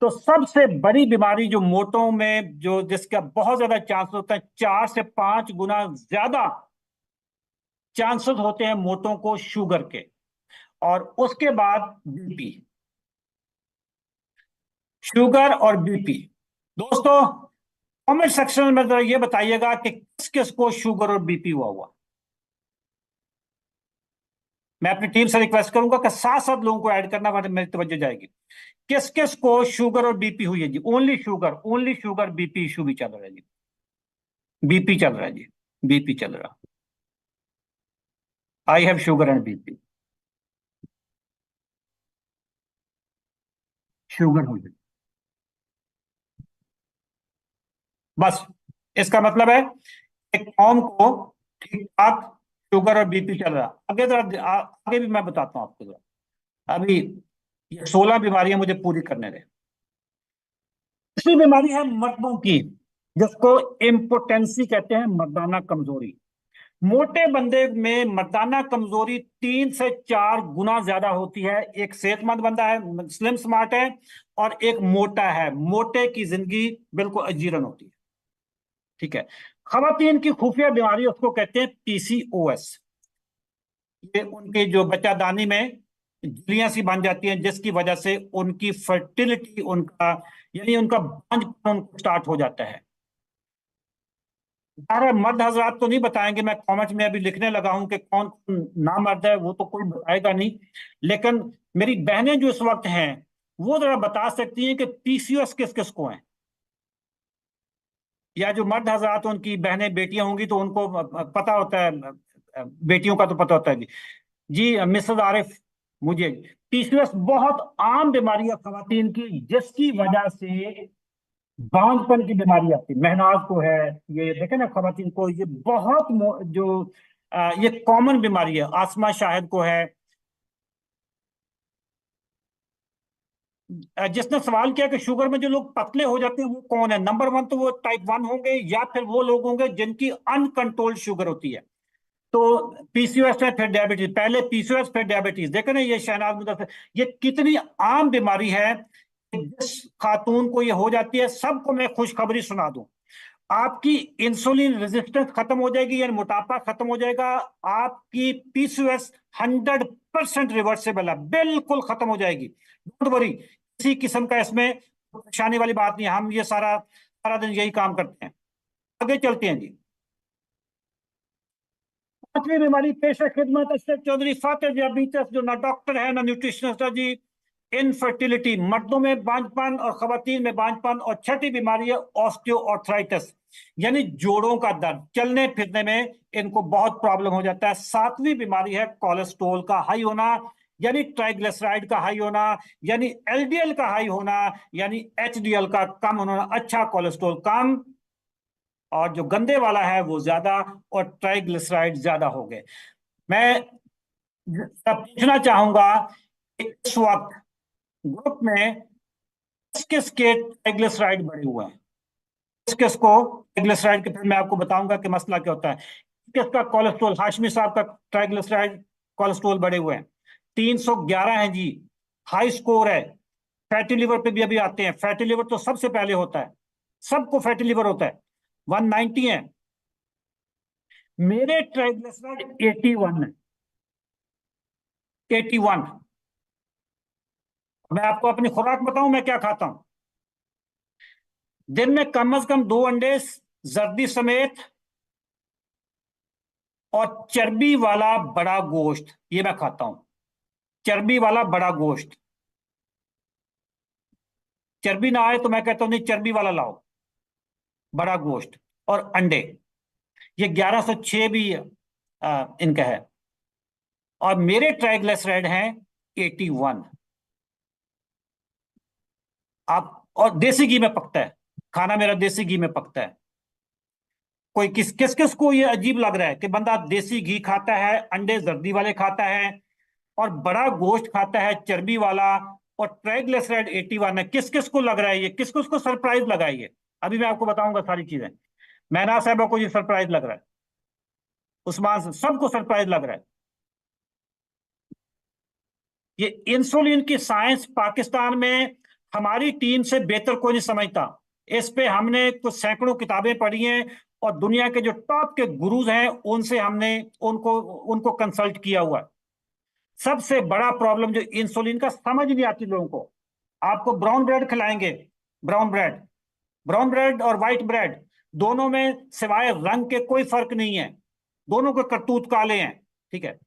तो सबसे बड़ी बीमारी जो मोटों में, जो जिसका बहुत ज्यादा चांस होता है, 4 से 5 गुना ज्यादा चांसेस होते हैं मोटों को शुगर के, और उसके बाद बीपी। शुगर और बीपी। दोस्तों, कमेंट सेक्शन में जरा ये बताइएगा कि किस किस को शुगर और बीपी हुआ। मैं अपनी टीम से रिक्वेस्ट करूंगा कि 7 7 लोगों को ऐड करना, वरना मेरी तवज्जो जाएगी। किस किस को शुगर और बीपी हुई है जी? Only sugar, only sugar, BP issue भी चल रहा है जी। बीपी चल रहा है जी, बीपी चल रहा। I have sugar and BP. Sugar हो गई, बस। इसका मतलब है कि कौम को ठीक ठाक शुगर और बीपी चल रहा। आगे जरा आगे भी मैं बताता हूं आपको जरा। अभी ये 16 बीमारियां मुझे पूरी करने रहे। तीसरी बीमारी है मर्दों की, जिसको इम्पोटेंसी कहते हैं, मर्दाना कमजोरी। मोटे बंदे में मर्दाना कमजोरी 3 से 4 गुना ज्यादा होती है। एक सेहतमंद बंदा है, स्लिम स्मार्ट है, और एक मोटा है, मोटे की जिंदगी बिल्कुल अजीरन होती है। ठीक है। खवातीन की खुफिया बीमारी, उसको कहते हैं पीसीओएस। ये उनके जो बच्चादानी में झिल्लियां सी बन जाती हैं, जिसकी वजह से उनकी फर्टिलिटी, उनका यानी उनका बांझपन स्टार्ट हो जाता है। सारे मर्द हजरात तो नहीं बताएंगे, मैं कमेंट में अभी लिखने लगा हूं कि कौन कौन ना मर्द है, वो तो कोई बताएगा नहीं। लेकिन मेरी बहनें जो इस वक्त हैं, वो जरा बता सकती हैं कि पीसीओएस किस किस को है। या जो मर्द हजरात, उनकी बहनें बेटियां होंगी तो उनको पता होता है, बेटियों का तो पता होता है जी। जी मिसेस आरिफ, मुझे पीसीओएस बहुत आम बीमारी है खवातीन की, जिसकी वजह से बांझपन की बीमारी आती है। महनाज को है, ये देखे ना खवातीन को, ये बहुत जो ये कॉमन बीमारी है। आसमा शाहिद को है। जिसने सवाल किया कि शुगर में जो लोग पतले हो जाते हैं वो कौन है, नंबर 1 तो वो टाइप 1 होंगे, या फिर वो लोग होंगे जिनकी अनकंट्रोल्ड शुगर होती है। तो पीसीओएस है, फिर डायबिटीज, पहले पीसीओएस फिर डायबिटीज। देखे ना ये शहनाज मुदस्सिर, ये कितनी आम बीमारी है। जिस खातून को ये हो जाती है, सबको मैं खुशखबरी सुना दूं, आपकी इंसुलिन रेजिस्टेंस खत्म हो जाएगी, यानी मोटापा खत्म हो जाएगा। आपकी पीसीओएस 100% रिवर्सेबल है, बिल्कुल खत्म हो जाएगी। डोंट वरी, किसी किस्म का इसमें परेशानी वाली बात नहीं है। हम ये सारा सारा दिन यही काम करते हैं। आगे चलते हैं जी। पांचवी बीमारी पेश खिदमत अशरफ चौधरी फातेह डियाबिटीज, जो ना डॉक्टर है ना न्यूट्रिशनिस्ट है जी। इनफर्टिलिटी, मर्दों में बांझपन और खवातीन में बांझपन। और छठी बीमारी है ऑस्टियोआर्थराइटिस, यानी जोड़ों का दर्द, चलने फिरने में इनको बहुत प्रॉब्लम हो जाता है। सातवीं बीमारी है कोलेस्ट्रोल का हाई होना, यानी ट्राइग्लिसराइड का हाई होना, यानी एलडीएल का हाई होना, यानी एचडीएल का कम होना। अच्छा कोलेस्ट्रोल कम और जो गंदे वाला है वो ज्यादा, और ट्राइग्लिसराइड ज्यादा हो गए। मैं पूछना चाहूंगा इस वक्त ग्रुप में किस किस के ट्राइग्लिसराइड बढ़े हुए हैं, किस किस को ट्राइग्लिसराइड के, फिर मैं आपको बताऊंगा कि मसला क्या होता है। किसका कोलेस्ट्रॉल, हाशमी साहब का ट्राइग्लिसराइड कोलेस्ट्रॉल बढ़े हुए हैं 311 है जी, हाई स्कोर है। फैटी लिवर पे भी अभी आते हैं, फैटी लिवर तो सबसे पहले होता है, सबको फैटी लिवर होता है। 190 है। मेरे ट्राइग्लिसराइड 81 है, 81। मैं आपको अपनी खुराक बताऊं मैं क्या खाता हूं। दिन में कम से कम 2 अंडे जर्दी समेत, और चर्बी वाला बड़ा गोश्त, ये मैं खाता हूं। चर्बी वाला बड़ा गोश्त, चर्बी ना आए तो मैं कहता हूं नहीं चर्बी वाला लाओ, बड़ा गोश्त और अंडे। ये 1106 भी इनका है। और मेरे ट्राइग्लिसराइड हैं 81। आप, और देसी घी में पकता है, खाना मेरा देसी घी में पकता है। कोई किस किस किस को ये अजीब लग रहा है कि बंदा देसी घी खाता है, अंडे जर्दी वाले खाता है, और बड़ा गोश्त खाता है चर्बी वाला, और ट्राइग्लिसराइड 81 है। किस किस को लग रहा है ये, किस किस को सरप्राइज लगा है ये, अभी मैं आपको बताऊंगा सारी चीजें। मैना साहबा को ये सरप्राइज लग रहा है, उस्मान से सबको सरप्राइज लग रहा है। ये इंसुलिन की साइंस पाकिस्तान में हमारी टीम से बेहतर कोई नहीं समझता। इस पे हमने कुछ सैकड़ों किताबें पढ़ी हैं, और दुनिया के जो टॉप के गुरुज हैं उनसे हमने उनको उनको कंसल्ट किया हुआ है। सबसे बड़ा प्रॉब्लम जो इंसुलिन का समझ नहीं आती लोगों को। आपको ब्राउन ब्रेड खिलाएंगे, ब्राउन ब्रेड, ब्राउन ब्रेड और व्हाइट ब्रेड, दोनों में सिवाय रंग के कोई फर्क नहीं है, दोनों के करतूत काले हैं, ठीक है।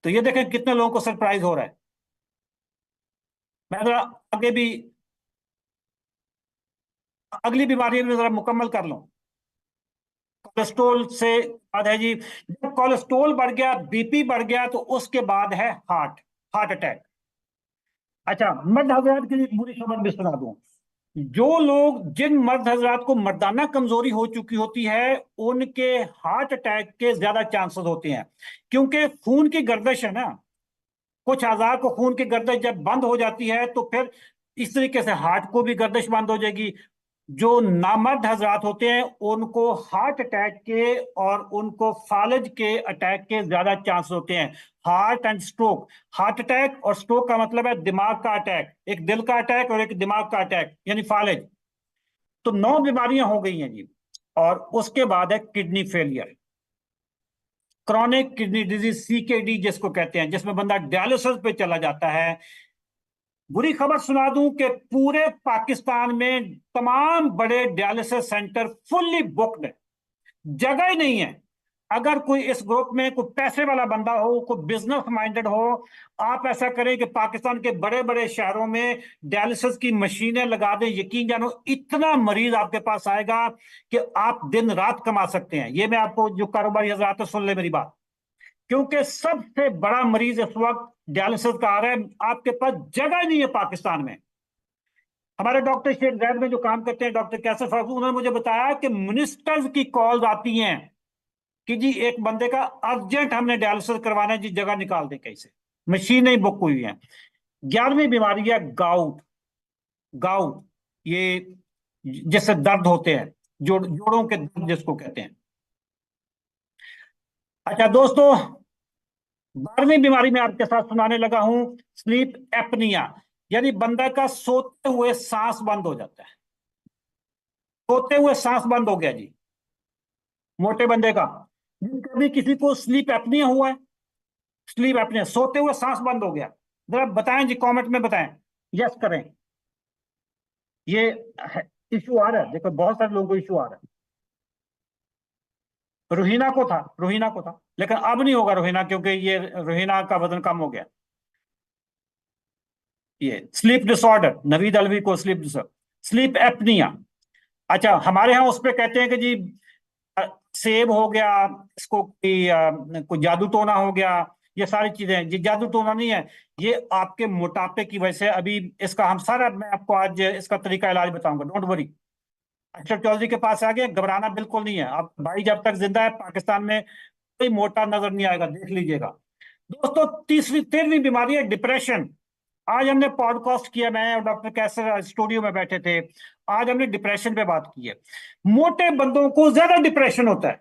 तो ये देखें कितने लोगों को सरप्राइज हो रहा है। मैं जरा आगे भी अगली बीमारी में जरा मुकम्मल कर लूं। कोलेस्ट्रोल से बाद है जी, जब कोलेस्ट्रोल बढ़ गया, बीपी बढ़ गया, तो उसके बाद है हार्ट अटैक। अच्छा, मर्द हजरात की एक बुरी खबर भी सुना दूं। जो लोग, जिन मर्द हजरात को मर्दाना कमजोरी हो चुकी होती है, उनके हार्ट अटैक के ज्यादा चांसेस होते हैं, क्योंकि खून की गर्दिश है ना, कुछ आजार को खून की गर्दिश जब बंद हो जाती है तो फिर इस तरीके से हार्ट को भी गर्दिश बंद हो जाएगी। जो नामर्द हजरात होते हैं उनको हार्ट अटैक के और उनको फालज के अटैक के ज्यादा चांस होते हैं। Heart and stroke, heart attack और स्ट्रोक का मतलब है दिमाग का अटैक, एक दिल का अटैक और एक दिमाग का अटैक, यानी फालज। तो 9 बीमारियां हो गई हैं जी। और उसके बाद है kidney failure, chronic kidney disease, CKD जिसको कहते हैं, जिसमें बंदा डायलिसिस पे चला जाता है। बुरी खबर सुना दूं कि पूरे पाकिस्तान में तमाम बड़े डायलिसिस सेंटर फुल्ली बुक्ड है, जगह ही नहीं है। अगर कोई इस ग्रुप में कोई पैसे वाला बंदा हो, कोई बिजनेस माइंडेड हो, आप ऐसा करें कि पाकिस्तान के बड़े बड़े शहरों में डायलिसिस की मशीनें लगा दें, यकीन जानो इतना मरीज आपके पास आएगा कि आप दिन रात कमा सकते हैं। ये मैं आपको, जो कारोबारी हजरात है, सुन ले मेरी बात, क्योंकि सबसे बड़ा मरीज इस वक्त डायलिसिस का आ रहा है। आपके पास जगह नहीं है पाकिस्तान में। हमारे डॉक्टर शेख जैद में जो काम करते हैं, डॉक्टर कैसर फारूक, उन्होंने मुझे बताया कि मिनिस्टर्स की कॉल्स आती हैं कि जी एक बंदे का अर्जेंट हमने डायलिसिस करवाना है जी, जगह निकाल दे कैसे, मशीनें बुक हुई हैं। 11वीं बीमारी है गाउट। गाउट, ये जिससे दर्द होते हैं, जोड़ों के दर्द जिसको कहते हैं। अच्छा दोस्तों, 12वीं बीमारी में आपके साथ सुनाने लगा हूं, स्लीप एपनिया, यानी बंदा का सोते हुए सांस बंद हो जाता है। सोते हुए सांस बंद हो गया जी, मोटे बंदे का। कभी किसी को स्लीप एपनिया हुआ है? स्लीप एपनिया, सोते हुए सांस बंद हो गया, जरा बताएं जी, कमेंट में बताएं, यस करें। ये इशू आ रहा है, देखो बहुत सारे लोगों को इशू आ रहा है। रोहिना को था, रोहिना को था। लेकिन अब नहीं होगा रोहिणा, क्योंकि ये रोहिणा का वजन कम हो गया। ये स्लीप डिसऑर्डर, नवीद अलवी को स्लीप डिसऑर्डर, स्लीप एपनिया। अच्छा, हमारे यहाँ उस पे कहते हैं कि जी सेब हो गया, इसको कोई जादू टोना हो गया, ये सारी चीजें। ये जादू टोना नहीं है, ये आपके मोटापे की वजह से। अभी इसका हम सारा, मैं आपको आज इसका तरीका इलाज बताऊंगा, डोंट वरी। अक्षर चौधरी के पास आ गए, घबराना बिल्कुल नहीं है। अब भाई जब तक जिंदा है पाकिस्तान में कोई मोटा नजर नहीं आएगा, देख लीजिएगा। दोस्तों, तीसरी 13वीं बीमारी है डिप्रेशन। आज हमने पॉडकास्ट किया, मैं और डॉक्टर कैसर स्टूडियो में बैठे थे। आज हमने डिप्रेशन पे बात की है। मोटे बंदों को ज्यादा डिप्रेशन होता है।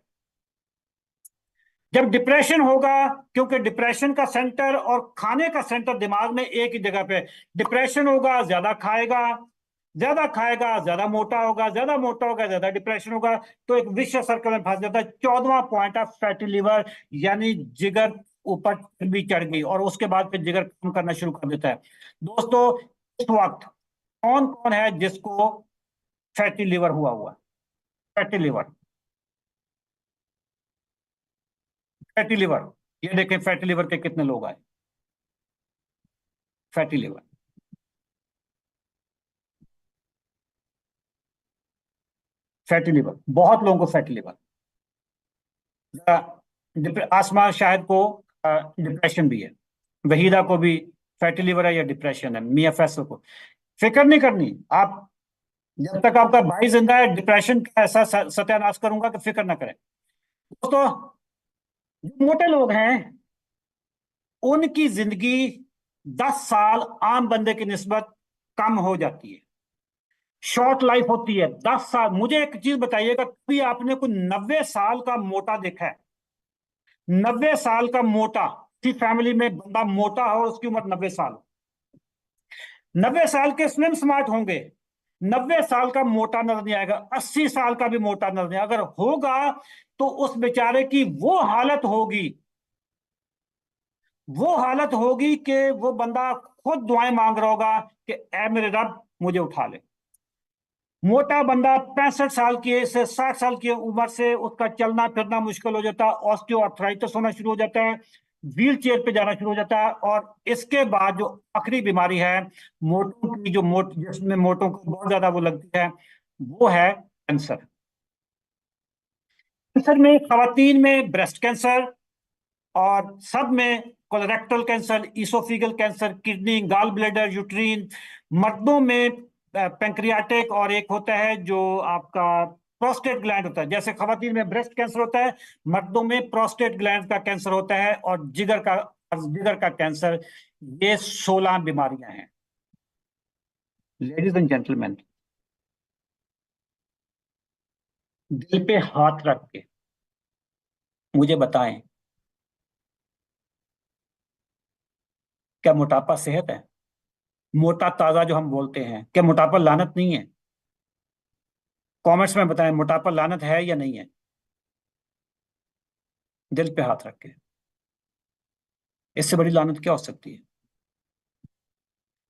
जब डिप्रेशन होगा, क्योंकि डिप्रेशन का सेंटर और खाने का सेंटर दिमाग में एक ही जगह पे। डिप्रेशन होगा, ज्यादा खाएगा, ज्यादा खाएगा ज्यादा मोटा होगा, ज्यादा मोटा होगा ज्यादा डिप्रेशन होगा। तो एक विशेष सर्कल में फंस जाता है। 14वां पॉइंट है फैटी लिवर, यानी जिगर ऊपर भी चढ़ गई और उसके बाद फिर जिगर कम करना शुरू कर देता है। दोस्तों, इस वक्त कौन कौन है जिसको फैटी लिवर हुआ है? Fatty liver, fatty liver. ये देखें फैटी लिवर के कितने लोग आए। फैटी लिवर, फैटी लिवर, बहुत लोगों को फैटी लिवर। आसमा शाहिद को डिप्रेशन भी है, वहीदा को भी फैटी लिवर है या डिप्रेशन है, मियां फैसल को। फिक्र नहीं करनी आप, जब तक आपका भाई जिंदा है डिप्रेशन का ऐसा सत्यानाश करूंगा कि फिक्र ना करें। दोस्तों, जो मोटे लोग हैं उनकी जिंदगी 10 साल आम बंदे की निस्बत कम हो जाती है, शॉर्ट लाइफ होती है 10 साल। मुझे एक चीज बताइएगा, कभी आपने कोई 90 साल का मोटा देखा है? 90 साल का मोटा, किसी फैमिली में बंदा मोटा हो और उसकी उम्र 90 साल, 90 साल के स्लिम स्मार्ट होंगे, 90 साल का मोटा नजर नहीं आएगा, 80 साल का भी मोटा नजर नहीं। अगर होगा तो उस बेचारे की वो हालत होगी कि वो बंदा खुद दुआएं मांग रहा होगा कि ऐ मेरे रब मुझे उठा ले। मोटा बंदा 65 साल की से 60 साल की उम्र से उसका चलना फिरना मुश्किल हो जाता है, ऑस्टियोआर्थराइटिस होना शुरू हो जाता है, व्हील चेयर पे जाना शुरू हो जाता है। और इसके बाद जो आखिरी बीमारी है मोटों की, जो जिसमें मोटों को बहुत ज्यादा वो लगती है, वो है कैंसर। कैंसर में खवातीन में ब्रेस्ट कैंसर, और सब में colorectal cancer, oesophageal cancer, kidney, gall bladder, uterine. मर्दों में पेंक्रियाटिक, और एक होता है जो आपका प्रोस्टेट ग्लैंड होता है। जैसे खवातीन में ब्रेस्ट कैंसर होता है, मर्दों में प्रोस्टेट ग्लैंड का कैंसर होता है, और जिगर का कैंसर। ये 16 बीमारियां हैं। लेडीज एंड जेंटलमैन, दिल पे हाथ रख के मुझे बताएं, क्या मोटापा सेहत है? मोटा ताजा जो हम बोलते हैं, क्या मोटापा लानत नहीं है? कमेंट्स में बताएं, मोटापा लानत है या नहीं है? दिल पे हाथ रख के, इससे बड़ी लानत क्या हो सकती है?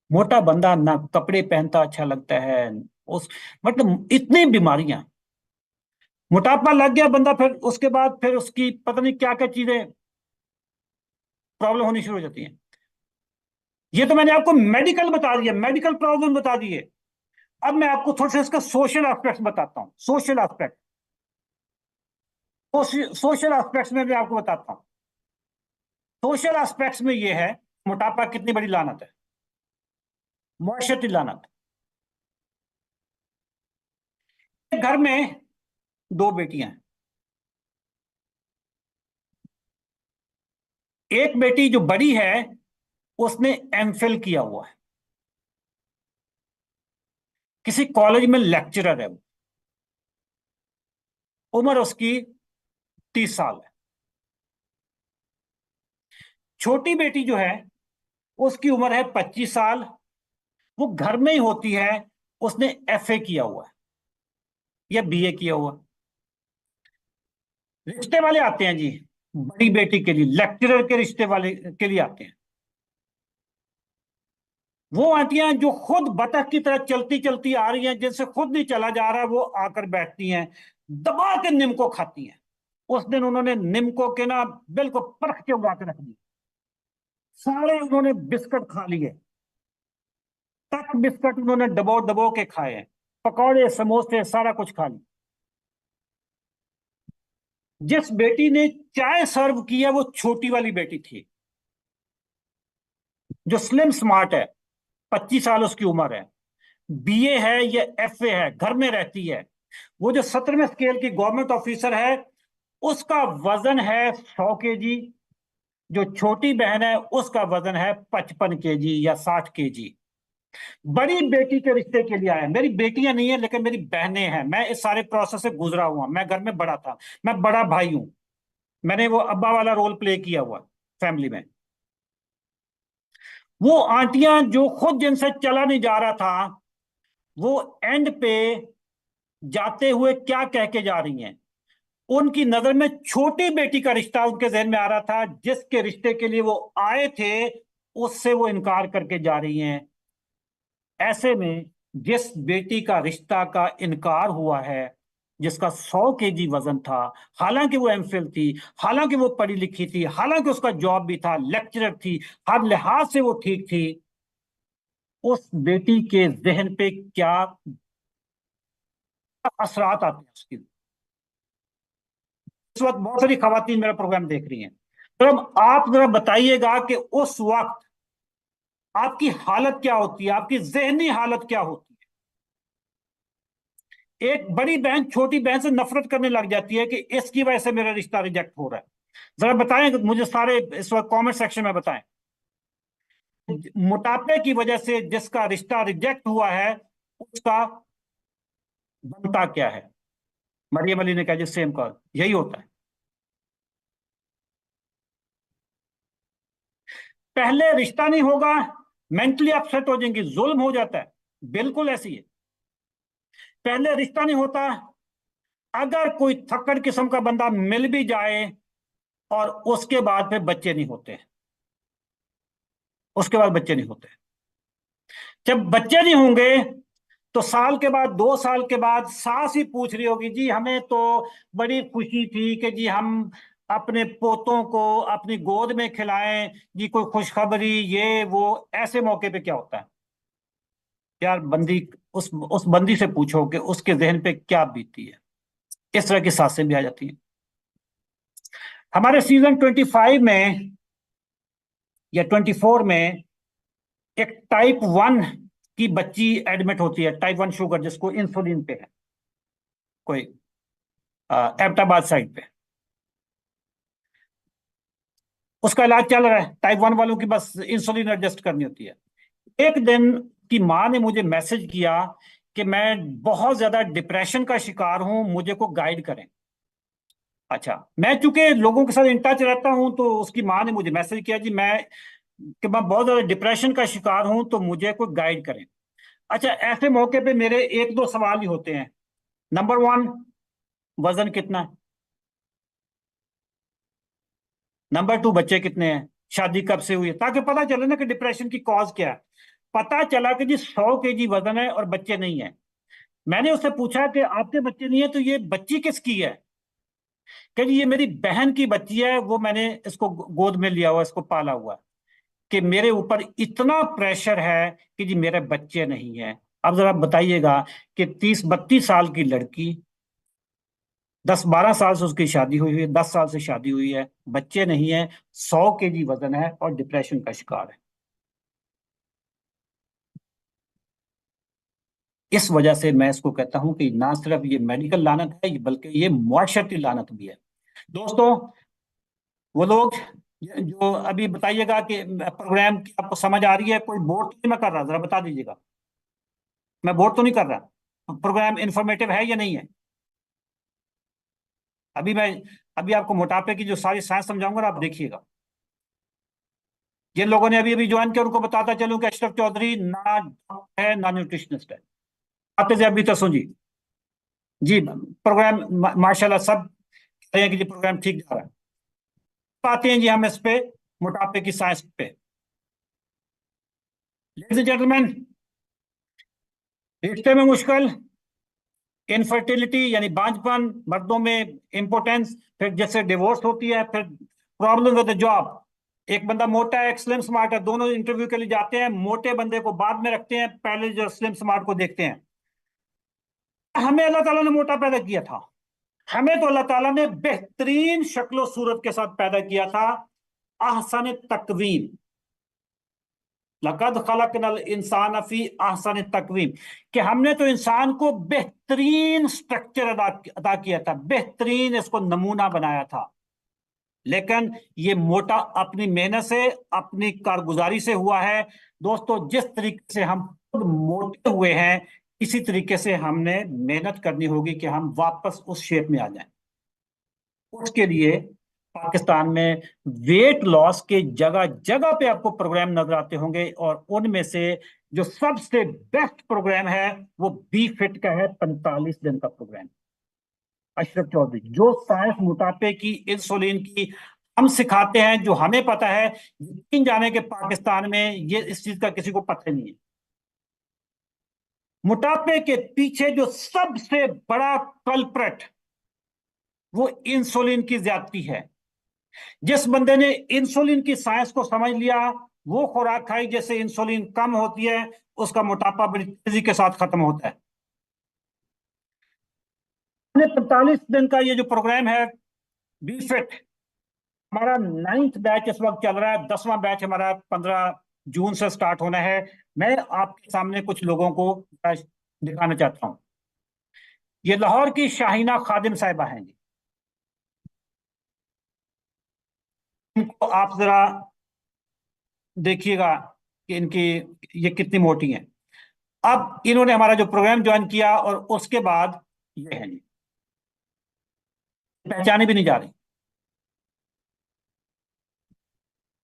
मोटा बंदा ना कपड़े पहनता अच्छा लगता है, उस मतलब इतनी बीमारियां। मोटापा लग गया बंदा, फिर उसके बाद फिर उसकी पता नहीं क्या क्या चीजें प्रॉब्लम होनी शुरू हो जाती हैं। ये तो मैंने आपको मेडिकल बता दिया, मेडिकल प्रॉब्लम बता दिए। अब मैं आपको थोड़ा सा इसका सोशल एस्पेक्ट बताता हूँ। सोशल एस्पेक्ट, सोशल एस्पेक्ट्स में भी आपको बताता हूँ। सोशल एस्पेक्ट्स में ये है मोटापा कितनी बड़ी लानत है, मुआशरती लानत। एक घर में दो बेटियां हैं। एक बेटी जो बड़ी है उसने एमफिल किया हुआ है, किसी कॉलेज में लेक्चरर है वो, उम्र उसकी 30 साल है। छोटी बेटी जो है उसकी उम्र है 25 साल, वो घर में ही होती है, उसने एफए किया हुआ है या बीए किया हुआ है। रिश्ते वाले आते हैं जी बड़ी बेटी के लिए, लेक्चरर के रिश्ते वाले के लिए आते हैं। वो आंटियां जो खुद बतख की तरह चलती चलती आ रही हैं, जिनसे खुद नहीं चला जा रहा, वो आकर बैठती हैं, दबा के निम को खाती हैं। उस दिन उन्होंने निमको के ना बिल्कुल परख के उगा के रख दिए, सारे उन्होंने बिस्कुट खा लिए, तक बिस्कुट उन्होंने दबो दबो के खाए हैं, पकौड़े समोसे सारा कुछ खा लिया। जिस बेटी ने चाय सर्व किया वो छोटी वाली बेटी थी, जो स्लिम स्मार्ट है, 25 साल उसकी उम्र है, बीए है या एफए है, घर में रहती है। वो जो 17वें स्केल की गवर्नमेंट ऑफिसर है, उसका वजन है 100 केजी। जो छोटी बहन है उसका वजन है 55 केजी या 60 केजी। बड़ी बेटी के रिश्ते के लिए आया, मेरी बेटियां नहीं है लेकिन मेरी बहनें हैं, मैं इस सारे प्रोसेस से गुजरा हुआ, मैं घर में बड़ा था, मैं बड़ा भाई हूं, मैंने वो अब्बा वाला रोल प्ले किया हुआ फैमिली में। वो आंटियां जो खुद जिनसे चला नहीं जा रहा था, वो एंड पे जाते हुए क्या कह के जा रही हैं, उनकी नजर में छोटी बेटी का रिश्ता उनके जहन में आ रहा था, जिसके रिश्ते के लिए वो आए थे उससे वो इनकार करके जा रही हैं। ऐसे में जिस बेटी का रिश्ता का इनकार हुआ है, जिसका 100 केजी वजन था, हालांकि वो एमफिल थी, हालांकि वो पढ़ी लिखी थी, हालांकि उसका जॉब भी था, लेक्चरर थी, हर लिहाज से वो ठीक थी, उस बेटी के जहन पे क्या असरात आते हैं उसकी। इस वक्त बहुत सारी खवातीन मेरा प्रोग्राम देख रही हैं, तो अब आप जरा बताइएगा कि उस वक्त आपकी हालत क्या होती है, आपकी जहनी हालत क्या होती है। एक बड़ी बहन छोटी बहन से नफरत करने लग जाती है कि इसकी वजह से मेरा रिश्ता रिजेक्ट हो रहा है। जरा बताएं मुझे, सारे इस वक्त कमेंट सेक्शन में बताएं, मोटापे की वजह से जिसका रिश्ता रिजेक्ट हुआ है उसका बनता क्या है। मरियम अली ने कहा जी सेम कॉल, यही होता है। पहले रिश्ता नहीं होगा, मेंटली अपसेट हो जाएंगी, जुल्म हो जाता है, बिल्कुल ऐसी है। पहले रिश्ता नहीं होता, अगर कोई थक्कड़ किस्म का बंदा मिल भी जाए और उसके बाद फिर बच्चे नहीं होते, उसके बाद बच्चे नहीं होते। जब बच्चे नहीं होंगे तो साल के बाद, 2 साल के बाद सास ही पूछ रही होगी जी हमें तो बड़ी खुशी थी कि जी हम अपने पोतों को अपनी गोद में खिलाएं, जी कोई खुशखबरी ये वो। ऐसे मौके पे क्या होता है यार, बंदी, उस बंदी से पूछो कि उसके जहन पे क्या बीतती है। इस तरह की सांसें भी आ जाती हैं। हमारे सीजन 25 में या 24 में एक टाइप 1 की बच्ची एडमिट होती है, टाइप 1 शुगर, जिसको इंसुलिन पे है, कोई एबटाबाद साइड पे। उसका इलाज चल रहा है, टाइप 1 वालों की बस इंसुलिन एडजस्ट करनी होती है। एक दिन की माँ ने मुझे मैसेज किया कि मैं बहुत ज्यादा डिप्रेशन का शिकार हूं, मुझे को गाइड करें। अच्छा, मैं चूंकि लोगों के साथ इन टच रहता हूं तो उसकी माँ ने मुझे मैसेज किया जी मैं बहुत ज्यादा डिप्रेशन का शिकार हूं तो मुझे कोई गाइड करें। अच्छा, ऐसे मौके पे मेरे एक दो सवाल ही होते हैं। नंबर 1, वजन कितना है। नंबर 2, बच्चे कितने हैं, शादी कब से हुई है, ताकि पता चले ना कि डिप्रेशन की कॉज क्या है। पता चला कि जी 100 केजी वजन है और बच्चे नहीं है। मैंने उससे पूछा कि आपके बच्चे नहीं है तो ये बच्ची किसकी है। कह जी ये मेरी बहन की बच्ची है, वो मैंने इसको गोद में लिया हुआ, इसको पाला हुआ है। कि मेरे ऊपर इतना प्रेशर है कि जी मेरे बच्चे नहीं हैं। अब जरा बताइएगा कि 30-32 साल की लड़की, 10-12 साल से उसकी शादी हुई है, 10 साल से शादी हुई है, बच्चे नहीं है, 100 केजी वजन है और डिप्रेशन का शिकार है। इस वजह से मैं इसको कहता हूं कि ना सिर्फ ये मेडिकल लानत है, बल्कि ये मुआशरती लानत भी है। दोस्तों, वो लोग जो अभी बताइएगा कि प्रोग्राम की आपको समझ आ रही है, कोई बोर्ड तो नहीं मैं कर रहा, जरा बता दीजिएगा। मैं बोर्ड तो नहीं कर रहा, प्रोग्राम इंफॉर्मेटिव है या नहीं है। अभी मैं अभी आपको मोटापे की जो सारी साइंस समझाऊंगा ना, आप देखिएगा। जिन लोगों ने अभी अभी ज्वाइन किया उनको बताता चलूं कि अशरफ चौधरी ना डॉक्टर है ना न्यूट्रिशनिस्ट है। आते से अभी तक सुन जी प्रोग्राम माशाल्लाह सब कह रहे हैं कि जी प्रोग्राम ठीक जा रहा है। आते हैं जी हम इस पे, मोटापे की साइंस पे। लेडीज एंड जेंटलमैन, रिश्ते में मुश्किल, इनफर्टिलिटी यानी बांझपन, मर्दों में इम्पोर्टेंस, फिर जैसे डिवोर्स होती है, फिर प्रॉब्लम विद द जॉब। एक बंदा मोटा है, एक स्लिम स्मार्ट है, दोनों इंटरव्यू के लिए जाते हैं, मोटे बंदे को बाद में रखते हैं, पहले जो स्लिम स्मार्ट को देखते हैं। हमें अल्लाह ताला ने मोटा पैदा किया था, हमें तो अल्लाह ताला ने बेहतरीन शक्लो सूरत के साथ पैदा किया था, ahsan तकवीम। लक़द खलक़नल इंसान फी ahsan तकवीम, कि हमने तो इंसान को बेहतरीन स्ट्रक्चर अदा किया था, बेहतरीन इसको नमूना बनाया था। लेकिन ये मोटा अपनी मेहनत से, अपनी कारगुजारी से हुआ है। दोस्तों, जिस तरीके से हम खुद मोटे हुए हैं, इसी तरीके से हमने मेहनत करनी होगी कि हम वापस उस शेप में आ जाएं। उसके लिए पाकिस्तान में वेट लॉस के जगह जगह पे आपको प्रोग्राम नजर आते होंगे, और उनमें से जो सबसे बेस्ट प्रोग्राम है वो बी फिट का है, 45 दिन का प्रोग्राम। अशरफ चौधरी, जो साइंस मोटापे की, इंसुलिन की हम सिखाते हैं, जो हमें पता है, यकीन जाने के पाकिस्तान में ये इस चीज का किसी को पता नहीं है। मोटापे के पीछे जो सबसे बड़ा कल्प्रेट वो इंसुलिन की ज्यादती है। जिस बंदे ने इंसुलिन की साइंस को समझ लिया, वो खुराक खाई जैसे इंसुलिन कम होती है, उसका मोटापा बड़ी तेजी के साथ खत्म होता है। 45 दिन का ये जो प्रोग्राम है बी फिट, हमारा 9th बैच इस वक्त चल रहा है, 10वां बैच हमारा 15 जून से स्टार्ट होना है। मैं आपके सामने कुछ लोगों को दिखाना चाहता हूं। ये लाहौर की शाहीना खादिम साहिबा हैं जी। इनको आप जरा देखिएगा कि इनकी ये कितनी मोटी हैं। अब इन्होंने हमारा जो प्रोग्राम ज्वाइन किया और उसके बाद ये है जी, पहचानी भी नहीं जा रही।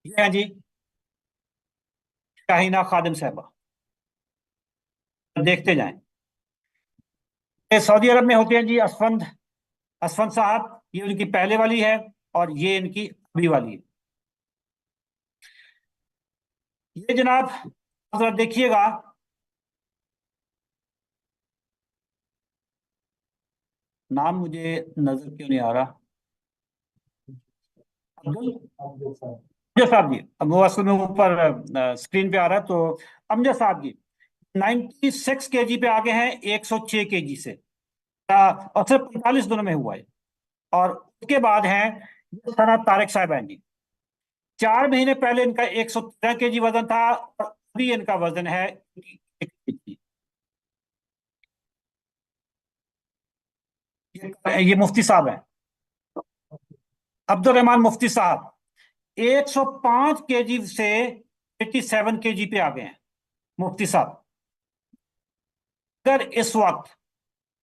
ये है जी शाहीना खादिम साहिबा, देखते जाएं। ये सऊदी अरब में होते हैं जी असफंद, असफंद साहब, ये उनकी पहले वाली है और ये इनकी अभी वाली है। ये जनाब जरा देखिएगा, नाम मुझे नजर क्यों नहीं आ रहा। अब्दुल अमजद साहब जी, अब वो असल में ऊपर स्क्रीन पे आ रहा है, तो अमजद साहब जी 96 केजी पे आ गए हैं 106 केजी से, और सिर्फ 45 दिनों में हुआ है। और उसके बाद हैं सना तारिक साहब हैं जी, 4 महीने पहले इनका 113 केजी वजन था, और अभी इनका वजन है 1 केजी। ये मुफ्ती साहब हैं, अब्दुल रहमान मुफ्ती साहब, 105 केजी से 87 केजी पे आ गए हैं मुफ्ती साहब। अगर इस वक्त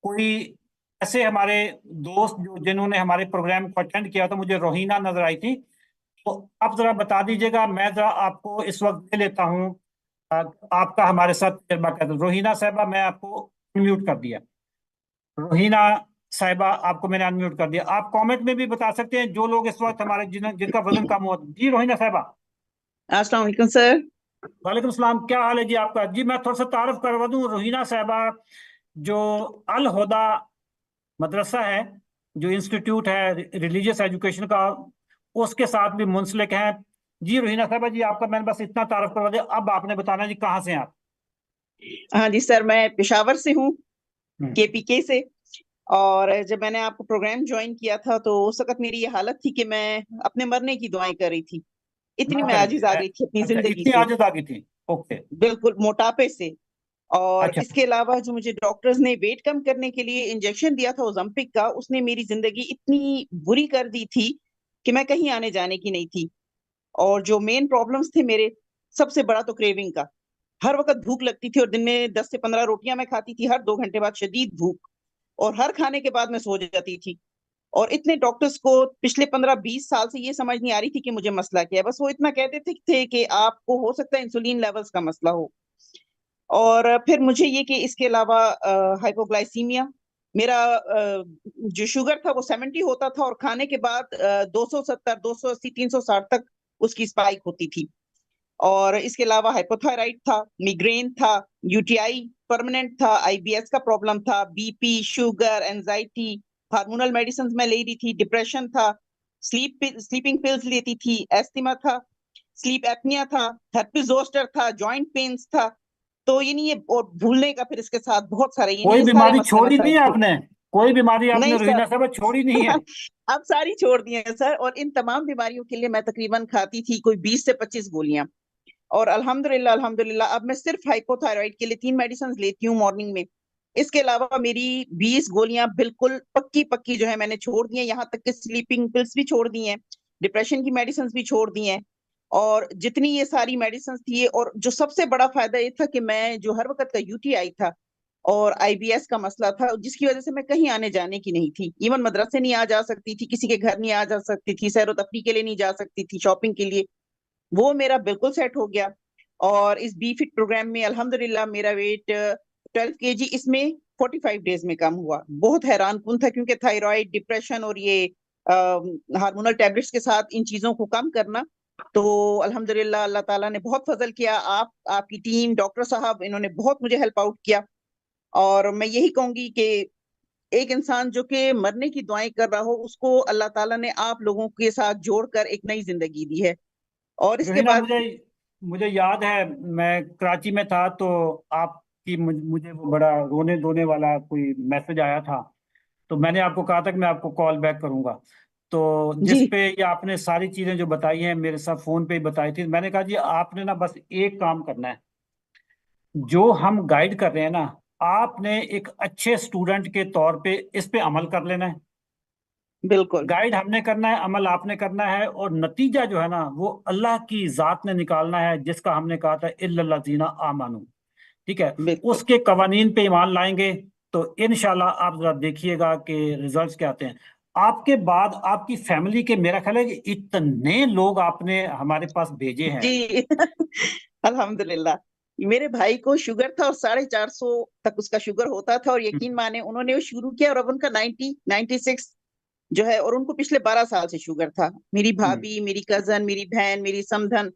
कोई ऐसे हमारे दोस्त जो जिन्होंने हमारे प्रोग्राम को अटेंड किया था, मुझे रोहीना नजर आई थी, तो आप जरा बता दीजिएगा, मैं जरा आपको इस वक्त दे लेता हूँ। आपका हमारे साथ तजर्बा कर, रोहीना साहबा मैं आपको अनम्यूट कर दिया। रोहीना साहिबा, आपको मैंने अनम्यूट कर दिया। आप कमेंट में भी बता सकते हैं जो लोग इस वक्त हमारे जिनका वजन कम हुआ। जी रोहीना साहिबा। अस्सलाम वालेकुम सर। वालेकुम सलाम, क्या हाल है जी आपका? जी मैं थोड़ा सा तारुफ करवा दूं, रोहीना साहिबा जो अल हुदा मदरसा है, जो इंस्टीट्यूट है रिलीजियस एजुकेशन का, उसके साथ भी मुंसलिक हैं। जी रोहीना साहिबा जी, आपका मैंने बस इतना तारुफ करवा दिया, अब आपने बताना जी कहाँ से हैं आप? हाँ जी सर, मैं पेशावर से हूँ, हम्म। केपीके से। और जब मैंने आपको प्रोग्राम ज्वाइन किया था तो उस वक्त मेरी ये हालत थी कि मैं अपने मरने की दुआएं कर रही थी, इतनी ना मैं करें जी, आजिज आ गई थी अपनी अच्छा जिंदगी इतनी से, आदत आ गई थी। ओके। बिल्कुल मोटापे से। और अच्छा। इसके अलावा जो मुझे डॉक्टर्स ने वेट कम करने के लिए इंजेक्शन दिया था ओज़म्पिक का, उसने मेरी जिंदगी इतनी बुरी कर दी थी कि मैं कहीं आने जाने की नहीं थी। और जो मेन प्रॉब्लम्स थे मेरे, सबसे बड़ा तो क्रेविंग का, हर वक्त भूख लगती थी और दिन में 10 से 15 रोटियां मैं खाती थी, हर 2 घंटे बाद शदीद भूख, और हर खाने के बाद मैं सो जाती थी। और इतने डॉक्टर्स को पिछले 15-20 साल से ये समझ नहीं आ रही थी कि मुझे मसला क्या है, बस वो इतना कहते थे कि आपको हो सकता है इंसुलिन लेवल्स का मसला हो। और फिर मुझे ये कि इसके अलावा हाइपोग्लाइसीमिया, मेरा जो शुगर था वो 70 होता था, और खाने के बाद 270, 280, 360 तक उसकी स्पाइक होती थी। और इसके अलावा हाइपोथायराइड था, मिग्रेन था, यूटीआई परमानेंट था, आईबीएस का प्रॉब्लम था, BP, sugar, anxiety, hormonal medicine मैं ले रही थी, डिप्रेशन था, स्लीपिंग पिल्स लेती थी, एस्थमा था, स्लीप एपनिया था, herpes zoster था, जॉइंट पेन्स था। तो ये नहीं ये और भूलने का फिर इसके साथ बहुत सारे ये नहीं कोई ये सारे बीमारी मसले छोड़ी नहीं मसाइल है थे। आपने? कोई बीमारी आपने नहीं सर। रोहिना साहब छोड़ी नहीं है? अब सारी छोड़ दी हैं सर, और इन तमाम बीमारियों के लिए मैं तकरीबन खाती थी कोई 20 से 25 गोलियां। और अल्हम्दुलिल्लाह अल्हम्दुलिल्लाह अब मैं सिर्फ हाइपोथायराइड के लिए 3 मेडिसिन लेती हूँ मॉर्निंग में। इसके अलावा मेरी 20 गोलियां बिल्कुल पक्की पक्की जो है मैंने छोड़ दी हैं, यहाँ तक कि स्लीपिंग पिल्स भी छोड़ दी हैं, डिप्रेशन की मेडिसिन भी छोड़ दी हैं। और जितनी ये सारी मेडिसिन थी, और जो सबसे बड़ा फायदा ये था कि मैं जो हर वक्त का यूटीआई था और आईबीएस का मसला था, जिसकी वजह से मैं कहीं आने जाने की नहीं थी, इवन मदरसे नहीं आ जा सकती थी, किसी के घर नहीं आ जा सकती थी, सैर तफरी के लिए नहीं जा सकती थी, शॉपिंग के लिए, वो मेरा बिल्कुल सेट हो गया। और इस बी फिट प्रोग्राम में अल्हम्दुलिल्लाह मेरा वेट 12 kg इसमें 45 डेज में कम हुआ। बहुत हैरान कुन था, क्योंकि थायराइड, डिप्रेशन और ये हार्मोनल टैबलेट्स के साथ इन चीजों को कम करना। तो अल्हम्दुलिल्लाह अल्लाह ताला ने बहुत फजल किया, आपकी टीम, डॉक्टर साहब, इन्होंने बहुत मुझे हेल्प आउट किया। और मैं यही कहूंगी कि एक इंसान जो कि मरने की दुआएं कर रहा हो, उसको अल्लाह ताला ने आप लोगों के साथ जोड़कर एक नई जिंदगी दी है। और इसके रोहिना, बाद मुझे मुझे याद है, मैं कराची में था तो आपकी मुझे वो बड़ा रोने धोने वाला कोई मैसेज आया था। तो मैंने आपको कहा था कि मैं आपको कॉल बैक करूंगा। तो जिस जी पे ये आपने सारी चीजें जो बताई हैं मेरे साथ फोन पे ही बताई थी, मैंने कहा जी आपने ना बस एक काम करना है, जो हम गाइड कर रहे हैं ना, आपने एक अच्छे स्टूडेंट के तौर पे इस पे अमल कर लेना है। बिल्कुल गाइड हमने करना है, अमल आपने करना है, और नतीजा जो है ना वो अल्लाह की जात ने निकालना है, जिसका हमने कहा था इल्लल्लाज़ीना आमानू। ठीक है? बिल्कुल। उसके कवानीन पे ईमान लाएंगे तो इंशाल्लाह आप जरा देखिएगा कि रिजल्ट्स क्या आते हैं। आपके बाद आपकी फैमिली के, मेरा ख्याल है कि इतने लोग आपने हमारे पास भेजे हैं। जी अल्हम्दुलिल्लाह। मेरे भाई को शुगर था और 450 तक उसका शुगर होता था, और यकीन माने उन्होंने वो शुरू किया, और अब उनका 96 जो है, और उनको पिछले 12 साल से शुगर था। मेरी हम्म। भाभी, मेरी कजन, मेरी बहन, मेरी समधन,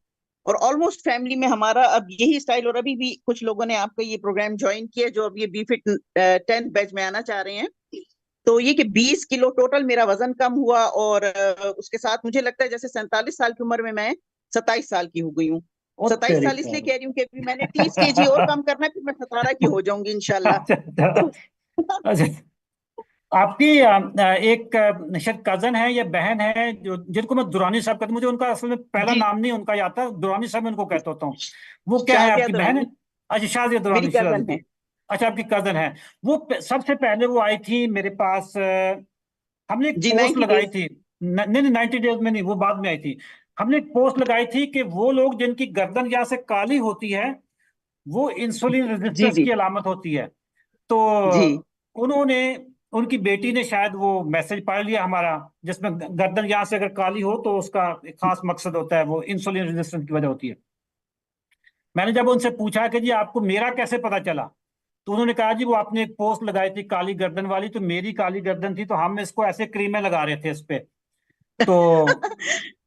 और ऑलमोस्ट फैमिली में हमारा अब यही स्टाइल। और अभी भी कुछ लोगों ने आपका ये प्रोग्राम ज्वाइन किया जो अब ये बी फिट 10th बैच में आना चाह रहे हैं। तो ये कि 20 किलो टोटल मेरा वजन कम हुआ, और उसके साथ मुझे लगता है जैसे 47 साल की उम्र में मैं 27 साल की हो गई हूँ। ओ 27 साल इसलिए तेरी कह रही हूँ कि अभी मैंने 30 kg और कम करना है, फिर मैं 17 की हो जाऊंगी इंशाल्लाह। अच्छा अच्छा। अच्छा, आपकी एक शायद कजन है या बहन है जो, जिनको मैं दुरानी साहब कहता हूँ, मुझे उनका असल में पहला जी नाम नहीं उनका याद था, दुरानी साहब मैं उनको कहता होता हूँ। वो क्या है, शाजिया आपकी बहन है? दुरानी अच्छा, शाजिया मेरी दुरानी, कजन शाजिया। है। अच्छा, आपकी कजन है। वो सबसे पहले वो आई थी मेरे पास, हमने एक जी पोस्ट 90 लगाई डेज। थी। नहीं नहीं, 90 डेज में नहीं, वो बाद में आई थी। हमने एक पोस्ट लगाई थी कि वो लोग जिनकी गर्दन यहाँ से काली होती है, वो इंसुलिन जी रेजिस्टेंस जी की अलामत होती है। तो जी उन्होंने, उनकी बेटी ने शायद वो मैसेज पढ़ लिया हमारा, जिसमें गर्दन यहाँ से अगर काली हो तो उसका एक खास मकसद होता है, वो इंसुलिन रेजिस्टेंस की वजह होती है। मैंने जब उनसे पूछा कि जी आपको मेरा कैसे पता चला, तो उन्होंने कहा जी वो आपने एक पोस्ट लगाई थी काली गर्दन वाली, तो मेरी काली गर्दन थी तो हम इसको ऐसे क्रीमें लगा रहे थे इस पे। तो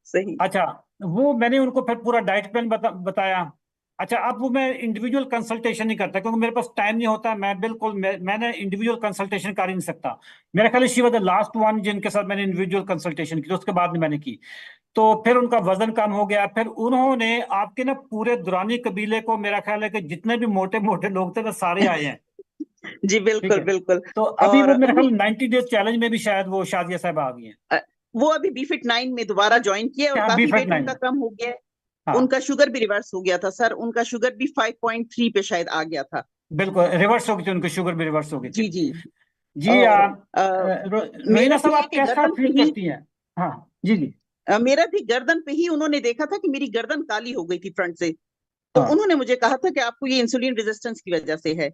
सही। अच्छा, वो मैंने उनको फिर पूरा डाइट प्लान बताया। अच्छा, अब वो मैं इंडिविजुअल कंसल्टेशन नहीं करता क्योंकि मेरे पास टाइम नहीं होता, मैं बिल्कुल मैंने इंडिविजुअल कंसल्टेशन कर ही नहीं सकता। मेरा ख्याल she was the last one जिनके साथ मैंने इंडिविजुअल कंसल्टेशन की, तो उसके बाद नहीं मैंने की। तो फिर उनका वजन कम हो गया, फिर उन्होंने आपके ना पूरे दुरानी कबीले को, मेरा ख्याल है कि जितने भी मोटे मोटे लोग थे ना सारे आए हैं। जी ठीक बिल्कुल है? बिल्कुल। तो अभी और वो मेरे ख्याल उन्हीं 90 डेज चैलेंज में भी शायद वो शादिया साहब आ गई हैं। अ, वो अभी बी फिट 9 में दोबारा ज्वाइन किया, और हाँ, बी काफी फैट वेट नाइन उनका में। कम हो गया है। हाँ, उनका शुगर भी रिवर्स हो गया था सर, उनका शुगर भी 5.3 पे शायद आ गया था। बिल्कुल रिवर्स हो गई थी, उनकी शुगर भी रिवर्स हो गई थी। जी जी। जी और रोहिना मेरा साहब, भी है आप कि कैसा गर्दन पे फील ही करती हैं? हाँ जी जी। मेरा भी गर्दन पे ही उन्होंने देखा था कि मेरी गर्दन काली हो गई थी फ्रंट से। तो हाँ। उन्होंने मुझे कहा था कि आपको ये इंसुलिन रेजिस्टेंस की वजह से है,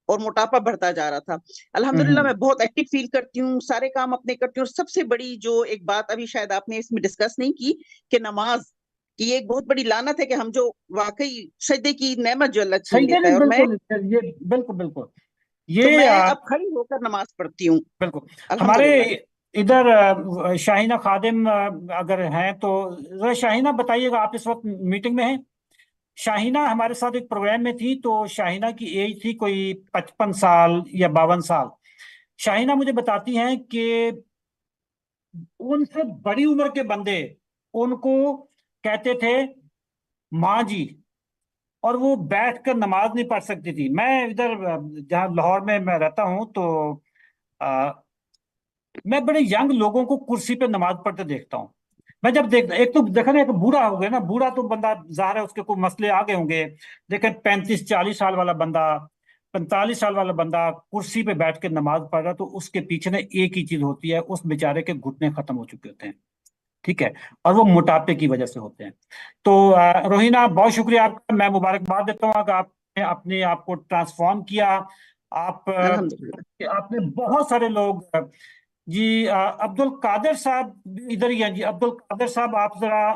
और मोटापा बढ़ता जा रहा था। अल्हम्दुलिल्लाह हम्म। मैं बहुत एक्टिव फील करती हूँ, सारे काम अपने करती हूँ। और सबसे बड़ी जो एक बात अभी शायद आपने इसमें डिस्कस नहीं की, कि नमाज की ये एक बहुत बड़ी लानत है, कि हम जो वाकई सजदे की नेमत जो अल्लाह छीन सही है, लेता है। नहीं और मैं बिल्कुल, ये बिल्कुल बिल्कुल, तो ये मैं अब खड़ी होकर नमाज पढ़ती हूँ बिल्कुल। हमारे अल्हम्दुलिल्लाह। इधर शाहीना खादिम अगर हैं तो जरा शाहीना बताइएगा, आप इस वक्त मीटिंग में हैं? शाहीना हमारे साथ एक प्रोग्राम में थी, तो शाहीना की एज थी कोई 55 साल या 52 साल। शाहीना मुझे बताती हैं कि उनसे बड़ी उम्र के बंदे उनको कहते थे माँ जी, और वो बैठ कर नमाज नहीं पढ़ सकती थी। मैं इधर जहाँ लाहौर में मैं रहता हूँ, तो आ, मैं बड़े यंग लोगों को कुर्सी पे नमाज पढ़ते देखता हूँ। मैं जब देख, एक तो देखा ना, एक बूढ़ा हो गया ना, बूढ़ा तो बंदा जाहिर है उसके कोई मसले आ गए होंगे, लेकिन 35-40 साल वाला बंदा, 45 साल वाला बंदा कुर्सी पे बैठ के नमाज पढ़ रहा, तो उसके पीछे ना एक ही चीज होती है, उस बेचारे के घुटने खत्म हो चुके होते हैं। ठीक है, और वो मोटापे की वजह से होते हैं। तो रोहिना, बहुत शुक्रिया आपका, मैं मुबारकबाद देता हूँ कि आपने अपने आप को ट्रांसफॉर्म किया। आप अल्हम्दुलिल्लाह। आपने बहुत सारे लोग जी, अब्दुल कादिर साहब भी इधर ही हैं जी। अब्दुल कादिर साहब, आप जरा,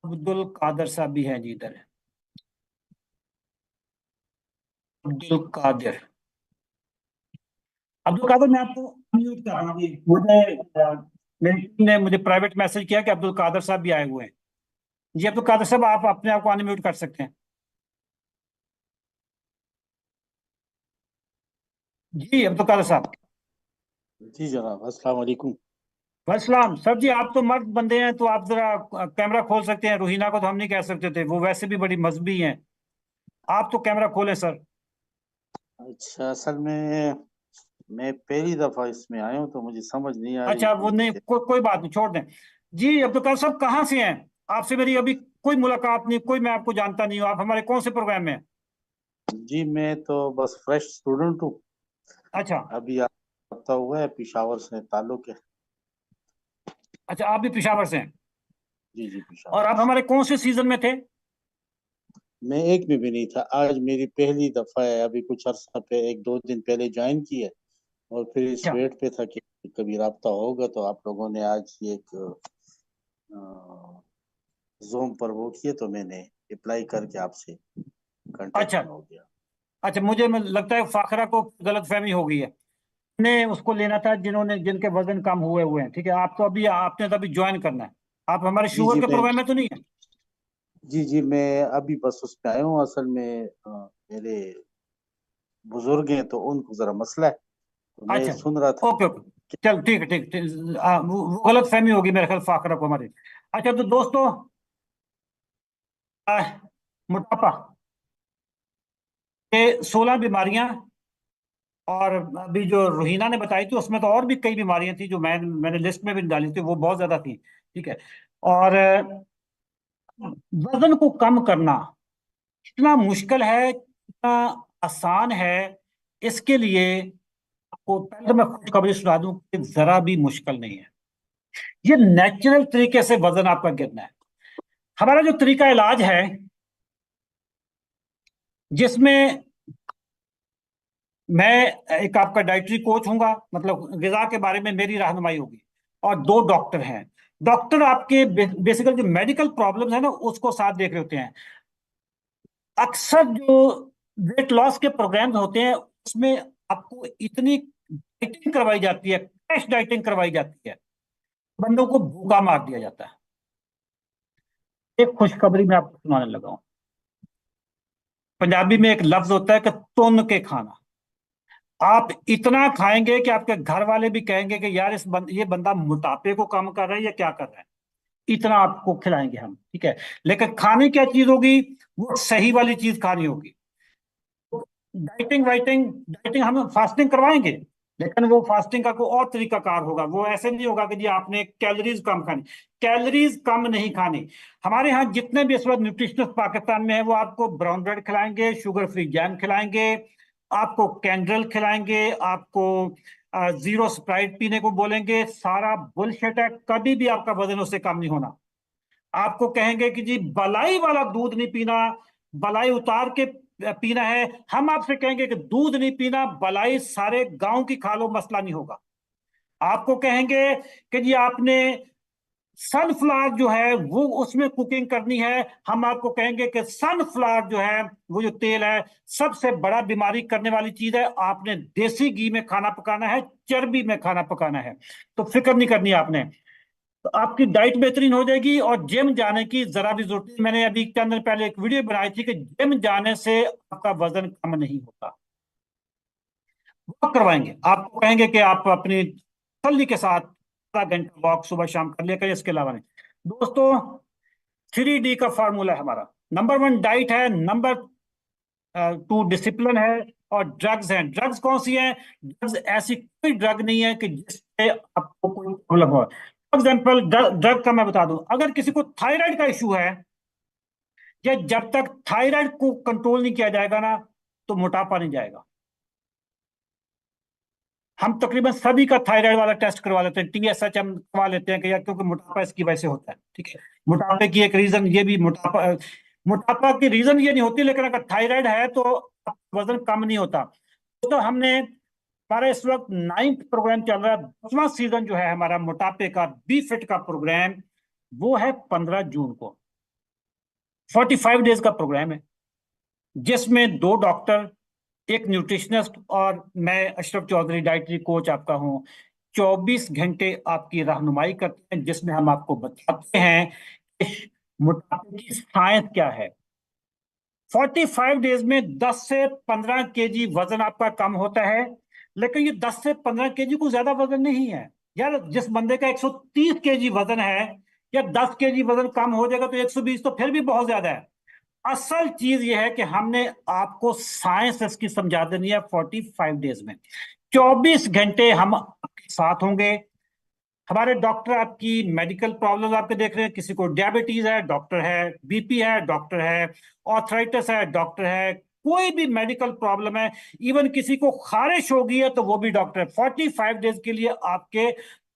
अब्दुल कादिर साहब भी हैं जी इधर। अब्दुल कादिर, अब्दुल कादिर, मैं आपको म्यूट कर रहा हूँ जी। मुझे मेरी टीम ने मुझे प्राइवेट मैसेज किया कि अब्दुल कादिर साहब भी आए हुए हैं। जी अब्दुल कादिर साहब, आप अपने आप को अनम्यूट कर सकते हैं। जी अब्दुल कादिर साहब। जी जनाब, अस्सलाम वालेकुम। वसलाम सर जी, आप तो मर्द बंदे हैं, तो आप जरा कैमरा खोल सकते हैं। रूहीना को तो हम नहीं कह सकते थे, वो वैसे भी बड़ी मजहबी हैं। आप तो कैमरा खोलें सर। अच्छा, असल में मैं पहली दफा इसमें आया हूँ तो मुझे समझ नहीं आ रही अच्छा, वो कि नहीं, कोई बात नहीं, छोड़ दें। जी अब्दुल कादिर साहब, कहाँ से हैं? आपसे मेरी अभी कोई मुलाकात नहीं, कोई, मैं आपको जानता नहीं हूँ। आप हमारे कौन से प्रोग्राम में हैं? जी मैं तो बस फ्रेश स्टूडेंट हूँ। अच्छा। अभी हफ्ता हुआ है, पिशावर से ताल्लुक है। अच्छा, आप भी पेशावर से हैं? जी जी, और पिशावर आप से। हमारे कौन से सीजन में थे? मैं एक में भी नहीं था, आज मेरी पहली दफा है। अभी कुछ अर्सा पे, एक दो दिन पहले ज्वाइन की है, और फिर इस अच्छा। वेट पे था कि कभी राब्ता होगा, तो आप लोगों ने आज ये एक जूम पर वो किए, तो मैंने अप्लाई करके आपसे कांटेक्ट अच्छा। में हो गया। अच्छा, लगता है फाखरा को गलतफहमी हो गई है। ने उसको लेना था जिन्होंने, जिनके वजन कम हुए हुए हैं। ठीक है, आप तो अभी, आपने तो अभी ज्वाइन करना है। आप हमारे जी शुगर जी के मैं प्रोग्राम में तो नहीं है? जी जी मैं अभी बस उस पे आया हूँ। असल में मेरे बुजुर्ग हैं, तो उनको जरा मसला है, तो मैं अच्छा। सुन रहा था। ओके ओके, चल ठीक है, ठीक ठीक। वो गलत फहमी होगी मेरे ख्याल फाखरा को हमारी। अच्छा तो दोस्तों, आ, मोटापा ये 16 बीमारियां, और अभी जो रोहिना ने बताई थी उसमें तो और भी कई बीमारियां थी जो मैंने लिस्ट में भी डाली थी, वो बहुत ज्यादा थी। ठीक है, और वजन को कम करना कितना मुश्किल है, कितना आसान है, इसके लिए आपको पहले तो मैं खुशखबरी सुना दूं कि जरा भी मुश्किल नहीं है। ये नेचुरल तरीके से वजन आपका गिरना है। हमारा जो तरीका इलाज है, जिसमें मैं एक आपका डाइटरी कोच हूंगा, मतलब गिजा के बारे में मेरी रहनुमाई होगी, और दो डॉक्टर हैं। डॉक्टर आपके बेसिकल जो मेडिकल प्रॉब्लम्स है ना, उसको साथ देख रहे होते हैं। अक्सर जो वेट लॉस के प्रोग्राम्स होते हैं, उसमें आपको इतनी डाइटिंग करवाई जाती है, क्रैश डाइटिंग करवाई जाती है, बंदों को भूखा मार दिया जाता है। एक खुशखबरी मैं आपको सुनाने लगा हूं। पंजाबी में एक लफ्ज होता है कि तुन के खाना। आप इतना खाएंगे कि आपके घर वाले भी कहेंगे कि यार ये बंदा मोटापे को कम कर रहा है या क्या कर रहा है। इतना आपको खिलाएंगे हम। ठीक है, लेकिन खाने क्या चीज होगी? वो सही वाली चीज खानी होगी। डाइटिंग वाइटिंग डाइटिंग हम फास्टिंग करवाएंगे, लेकिन वो फास्टिंग का कोई और तरीका कार होगा। वो ऐसे नहीं होगा कि जी आपने कैलोरीज कम खानी। कैलोरीज कम नहीं खानी। हमारे यहाँ जितने भी इस वक्त न्यूट्रिशनिस्ट पाकिस्तान में है, वो आपको ब्राउन ब्रेड खिलाएंगे, शुगर फ्री जैम खिलाएंगे, आपको कैंडल खिलाएंगे, आपको जीरो स्प्राइट पीने को बोलेंगे। सारा बुलशिट है, कभी भी आपका वजन उससे कम नहीं होना। आपको कहेंगे कि जी बलाई वाला दूध नहीं पीना, बलाई उतार के पीना है। हम आपसे कहेंगे कि दूध नहीं पीना, बलाई सारे गांव की खा लो, मसला नहीं होगा। आपको कहेंगे कि जी आपने सनफ्लावर जो है वो उसमें कुकिंग करनी है। हम आपको कहेंगे कि सनफ्लावर जो है, वो जो तेल है, सबसे बड़ा बीमारी करने वाली चीज है। आपने देसी घी में खाना पकाना है, चर्बी में खाना पकाना है। तो फिक्र नहीं करनी आपने। तो आपकी डाइट बेहतरीन हो जाएगी और जिम जाने की जरा भी जरूरत नहीं। मैंने अभी के अंदर पहले एक वीडियो बनाई थी कि जिम जाने से आपका वजन कम नहीं होता। वॉक करवाएंगे, आपको कहेंगे कि आप अपनी तसल्ली के साथ आधा घंटा वॉक सुबह शाम कर लिया करिए, इसके अलावा नहीं। दोस्तों 3D का फार्मूला है हमारा। नंबर 1 डाइट है, नंबर 2 डिसिप्लिन है, और ड्रग्स हैं। ड्रग्स कौन सी हैं? ड्रग्स ऐसी कोई ड्रग नहीं है कि जिससे आपको कोई प्रॉब्लम हो। फॉर एग्जाम्पल ड्रग का मैं बता दूं, अगर किसी को थायराइड का इशू है, या जब तक थायराइड को कंट्रोल नहीं किया जाएगा ना, तो मोटापा नहीं जाएगा। हम तकरीबन सभी का थायराइड वाला टेस्ट करवा लेते हैं, TSH हम करवा लेते हैं कि यार, क्योंकि मोटापा इसकी वजह से होता है। ठीक है, मोटापे की एक रीजन ये भी, मोटापा की रीजन ये नहीं होती, लेकिन अगर थायराइड है तो वजन कम नहीं होता। तो हमने, हमारा इस वक्त 9th प्रोग्राम चल रहा है, 10वां सीजन जो है हमारा मोटापे का बी फिट का प्रोग्राम, वो है 15 जून को। 45 डेज का प्रोग्राम है, जिसमें 2 डॉक्टर, एक न्यूट्रिशनिस्ट और मैं अशरफ चौधरी डाइटरी कोच आपका हूँ, 24 घंटे आपकी रहनुमाई करते हैं, जिसमें हम आपको बताते हैं कि मोटापे की साइंस क्या है। 45 डेज में 10 से 15 केजी वजन आपका कम होता है, लेकिन ये 10 से 15 केजी को ज्यादा वजन नहीं है यार। जिस बंदे का 130 केजी वजन है, या 10 केजी वजन कम हो जाएगा तो 120, तो फिर भी बहुत ज्यादा है। असल चीज यह है कि हमने आपको साइंस इसकी समझा देनी है 45 डेज में। 24 घंटे हम आपके साथ होंगे। हमारे डॉक्टर आपकी मेडिकल प्रॉब्लम आपके देख रहे हैं, किसी को डायबिटीज है, डॉक्टर है, बीपी है, डॉक्टर है, ऑर्थराइटिस है, डॉक्टर है, कोई भी मेडिकल प्रॉब्लम है, इवन किसी को खारिश हो गई है तो वो भी डॉक्टर है। 45 डेज के लिए आपके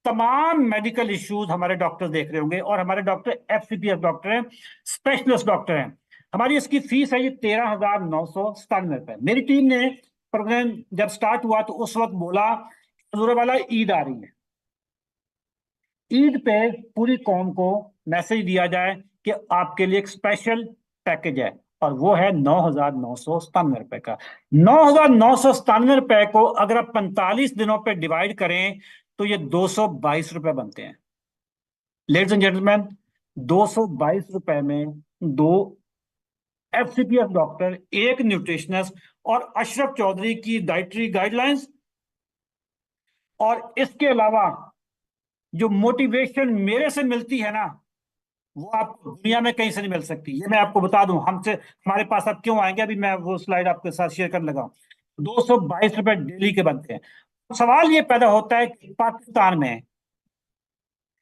तमाम मेडिकल इश्यूज हमारे डॉक्टर देख रहे होंगे, और हमारे डॉक्टर FCPS डॉक्टर हैं, स्पेशलिस्ट डॉक्टर हैं। हमारी इसकी फीस है ये 13,997 रुपए। मेरी टीम ने प्रोग्राम जब स्टार्ट हुआ तो उस वक्त बोला, हजूर वाला ईद आ रही है, ईद पे पूरी कौम को मैसेज दिया जाए कि आपके लिए एक स्पेशल पैकेज है, और वो है 9,997 रुपए का। 9,997 रुपए को अगर आप 45 दिनों पे डिवाइड करें तो ये 222 रुपए बनते हैं। लेडीज एंड जेंटलमैन, 222 रुपए में 2 FCPS डॉक्टर, एक न्यूट्रिशनिस्ट और अशरफ चौधरी की डाइटरी गाइडलाइंस, और इसके अलावा जो मोटिवेशन मेरे से मिलती है ना, वो आपको दुनिया में कहीं से नहीं मिल सकती। ये मैं आपको बता दूं, हमसे, हमारे पास आप क्यों आएंगे, अभी मैं वो स्लाइड आपके साथ शेयर करने लगा हूं। 222 रुपए डेली के बनते हैं। सवाल ये पैदा होता है कि पाकिस्तान में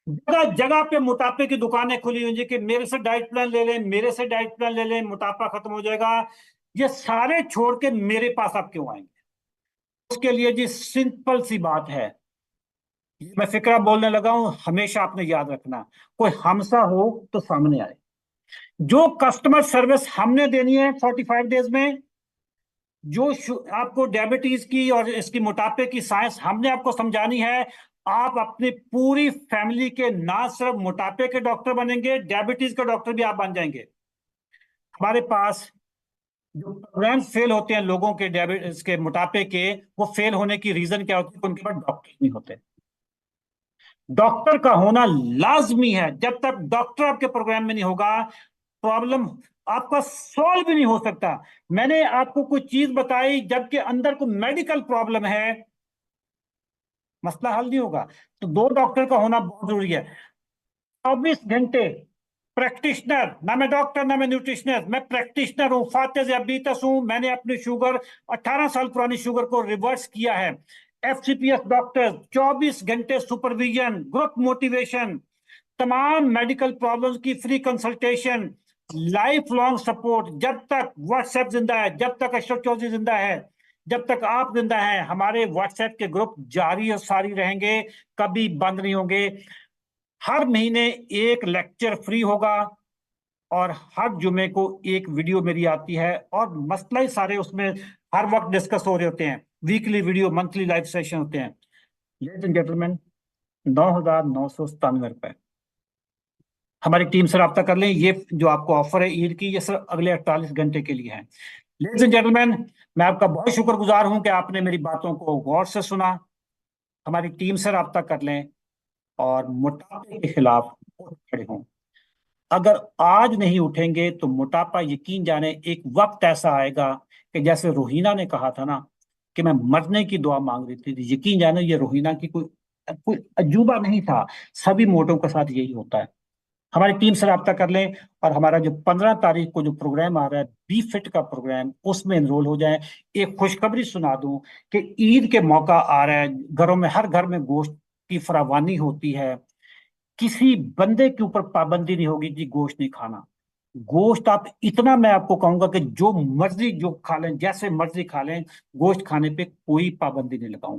जगह जगह पे मोटापे की दुकानें खुली हुई हैं कि मेरे से डाइट प्लान ले लें, मेरे से डाइट प्लान ले लें, मोटापा खत्म हो जाएगा। ये सारे छोड़ के मेरे पास आप क्यों आएंगे? उसके लिए जी सिंपल सी बात है, मैं फिक्रा बोलने लगा हूं, हमेशा आपने याद रखना, कोई हमसा हो तो सामने आए। जो कस्टमर सर्विस हमने देनी है 45 डेज में, जो आपको डायबिटीज की और इसकी मोटापे की साइंस हमने आपको समझानी है, आप अपनी पूरी फैमिली के ना सिर्फ मोटापे के डॉक्टर बनेंगे, डायबिटीज के डॉक्टर भी आप बन जाएंगे। हमारे पास जो प्रोग्राम फेल होते हैं लोगों के डायबिटीज के, मोटापे के, वो फेल होने की रीजन क्या होती है? उनके पास डॉक्टर नहीं होते। डॉक्टर का होना लाजमी है। जब तक डॉक्टर आपके प्रोग्राम में नहीं होगा, प्रॉब्लम आपका सॉल्व भी नहीं हो सकता। मैंने आपको कुछ चीज बताई, जबकि अंदर कोई मेडिकल प्रॉब्लम है, मसला हल नहीं होगा। तो 2 डॉक्टर का होना बहुत जरूरी है। 24 घंटे प्रैक्टिशनर, ना मैं डॉक्टर ना मैं न्यूट्रिशनिस्ट, मैं प्रैक्टिशनर हूँ, फातिज अबीतस हूँ। मैंने अपनी शुगर, 18 साल पुरानी शुगर को रिवर्स किया है। FCPS डॉक्टर, 24 घंटे सुपरविजन, ग्रुप मोटिवेशन, तमाम मेडिकल प्रॉब्लम्स की free consultation, life long support. जब तक व्हाट्सएप जिंदा है, जब तक अशरफ चौधरी जिंदा है, जब तक आप जिंदा हैं, हमारे व्हाट्सएप के ग्रुप जारी और सारी रहेंगे, कभी बंद नहीं होंगे। हर महीने एक लेक्चर फ्री होगा, और हर जुमे को एक वीडियो मेरी आती है, और मसला ही सारे उसमें हर वक्त डिस्कस हो रहे होते हैं। Weekly video, monthly live session होते हैं। लेडीज एंड जेंटलमैन, 9,997 रुपए। हमारी टीम से रब्ता कर लें। ये जो आपको ऑफर है ईद की, ये सिर्फ अगले 48 घंटे के लिए है। लेडीज एंड जेंटलमैन, मैं आपका बहुत शुक्रगुजार हूं कि आपने मेरी बातों को गौर से सुना। हमारी टीम से रब्ता कर लें। और मोटापे के खिलाफ उठ खड़े हों। अगर आज नहीं उठेंगे तो मोटापा, यकीन जाने एक वक्त ऐसा आएगा कि जैसे रोहिना ने कहा था ना कि मैं मरने की दुआ मांग रही थी, यकीन जाने ये रोहिना की कोई कोई अजूबा नहीं था, सभी मोटों के साथ यही होता है। हमारी टीम से रब्ता कर लें और हमारा जो 15 तारीख को जो प्रोग्राम आ रहा है बी फिट का प्रोग्राम, उसमें एनरोल हो जाएं। एक खुशखबरी सुना दूं कि ईद के मौका आ रहा है, घरों में हर घर में गोश्त की फरावानी होती है, किसी बंदे के ऊपर पाबंदी नहीं होगी कि गोश्त नहीं खाना। गोश्त आप इतना, मैं आपको कहूंगा कि जो मर्जी जो खा लें, जैसे मर्जी खा लें, गोश्त खाने पे कोई पाबंदी नहीं लगाऊंगा।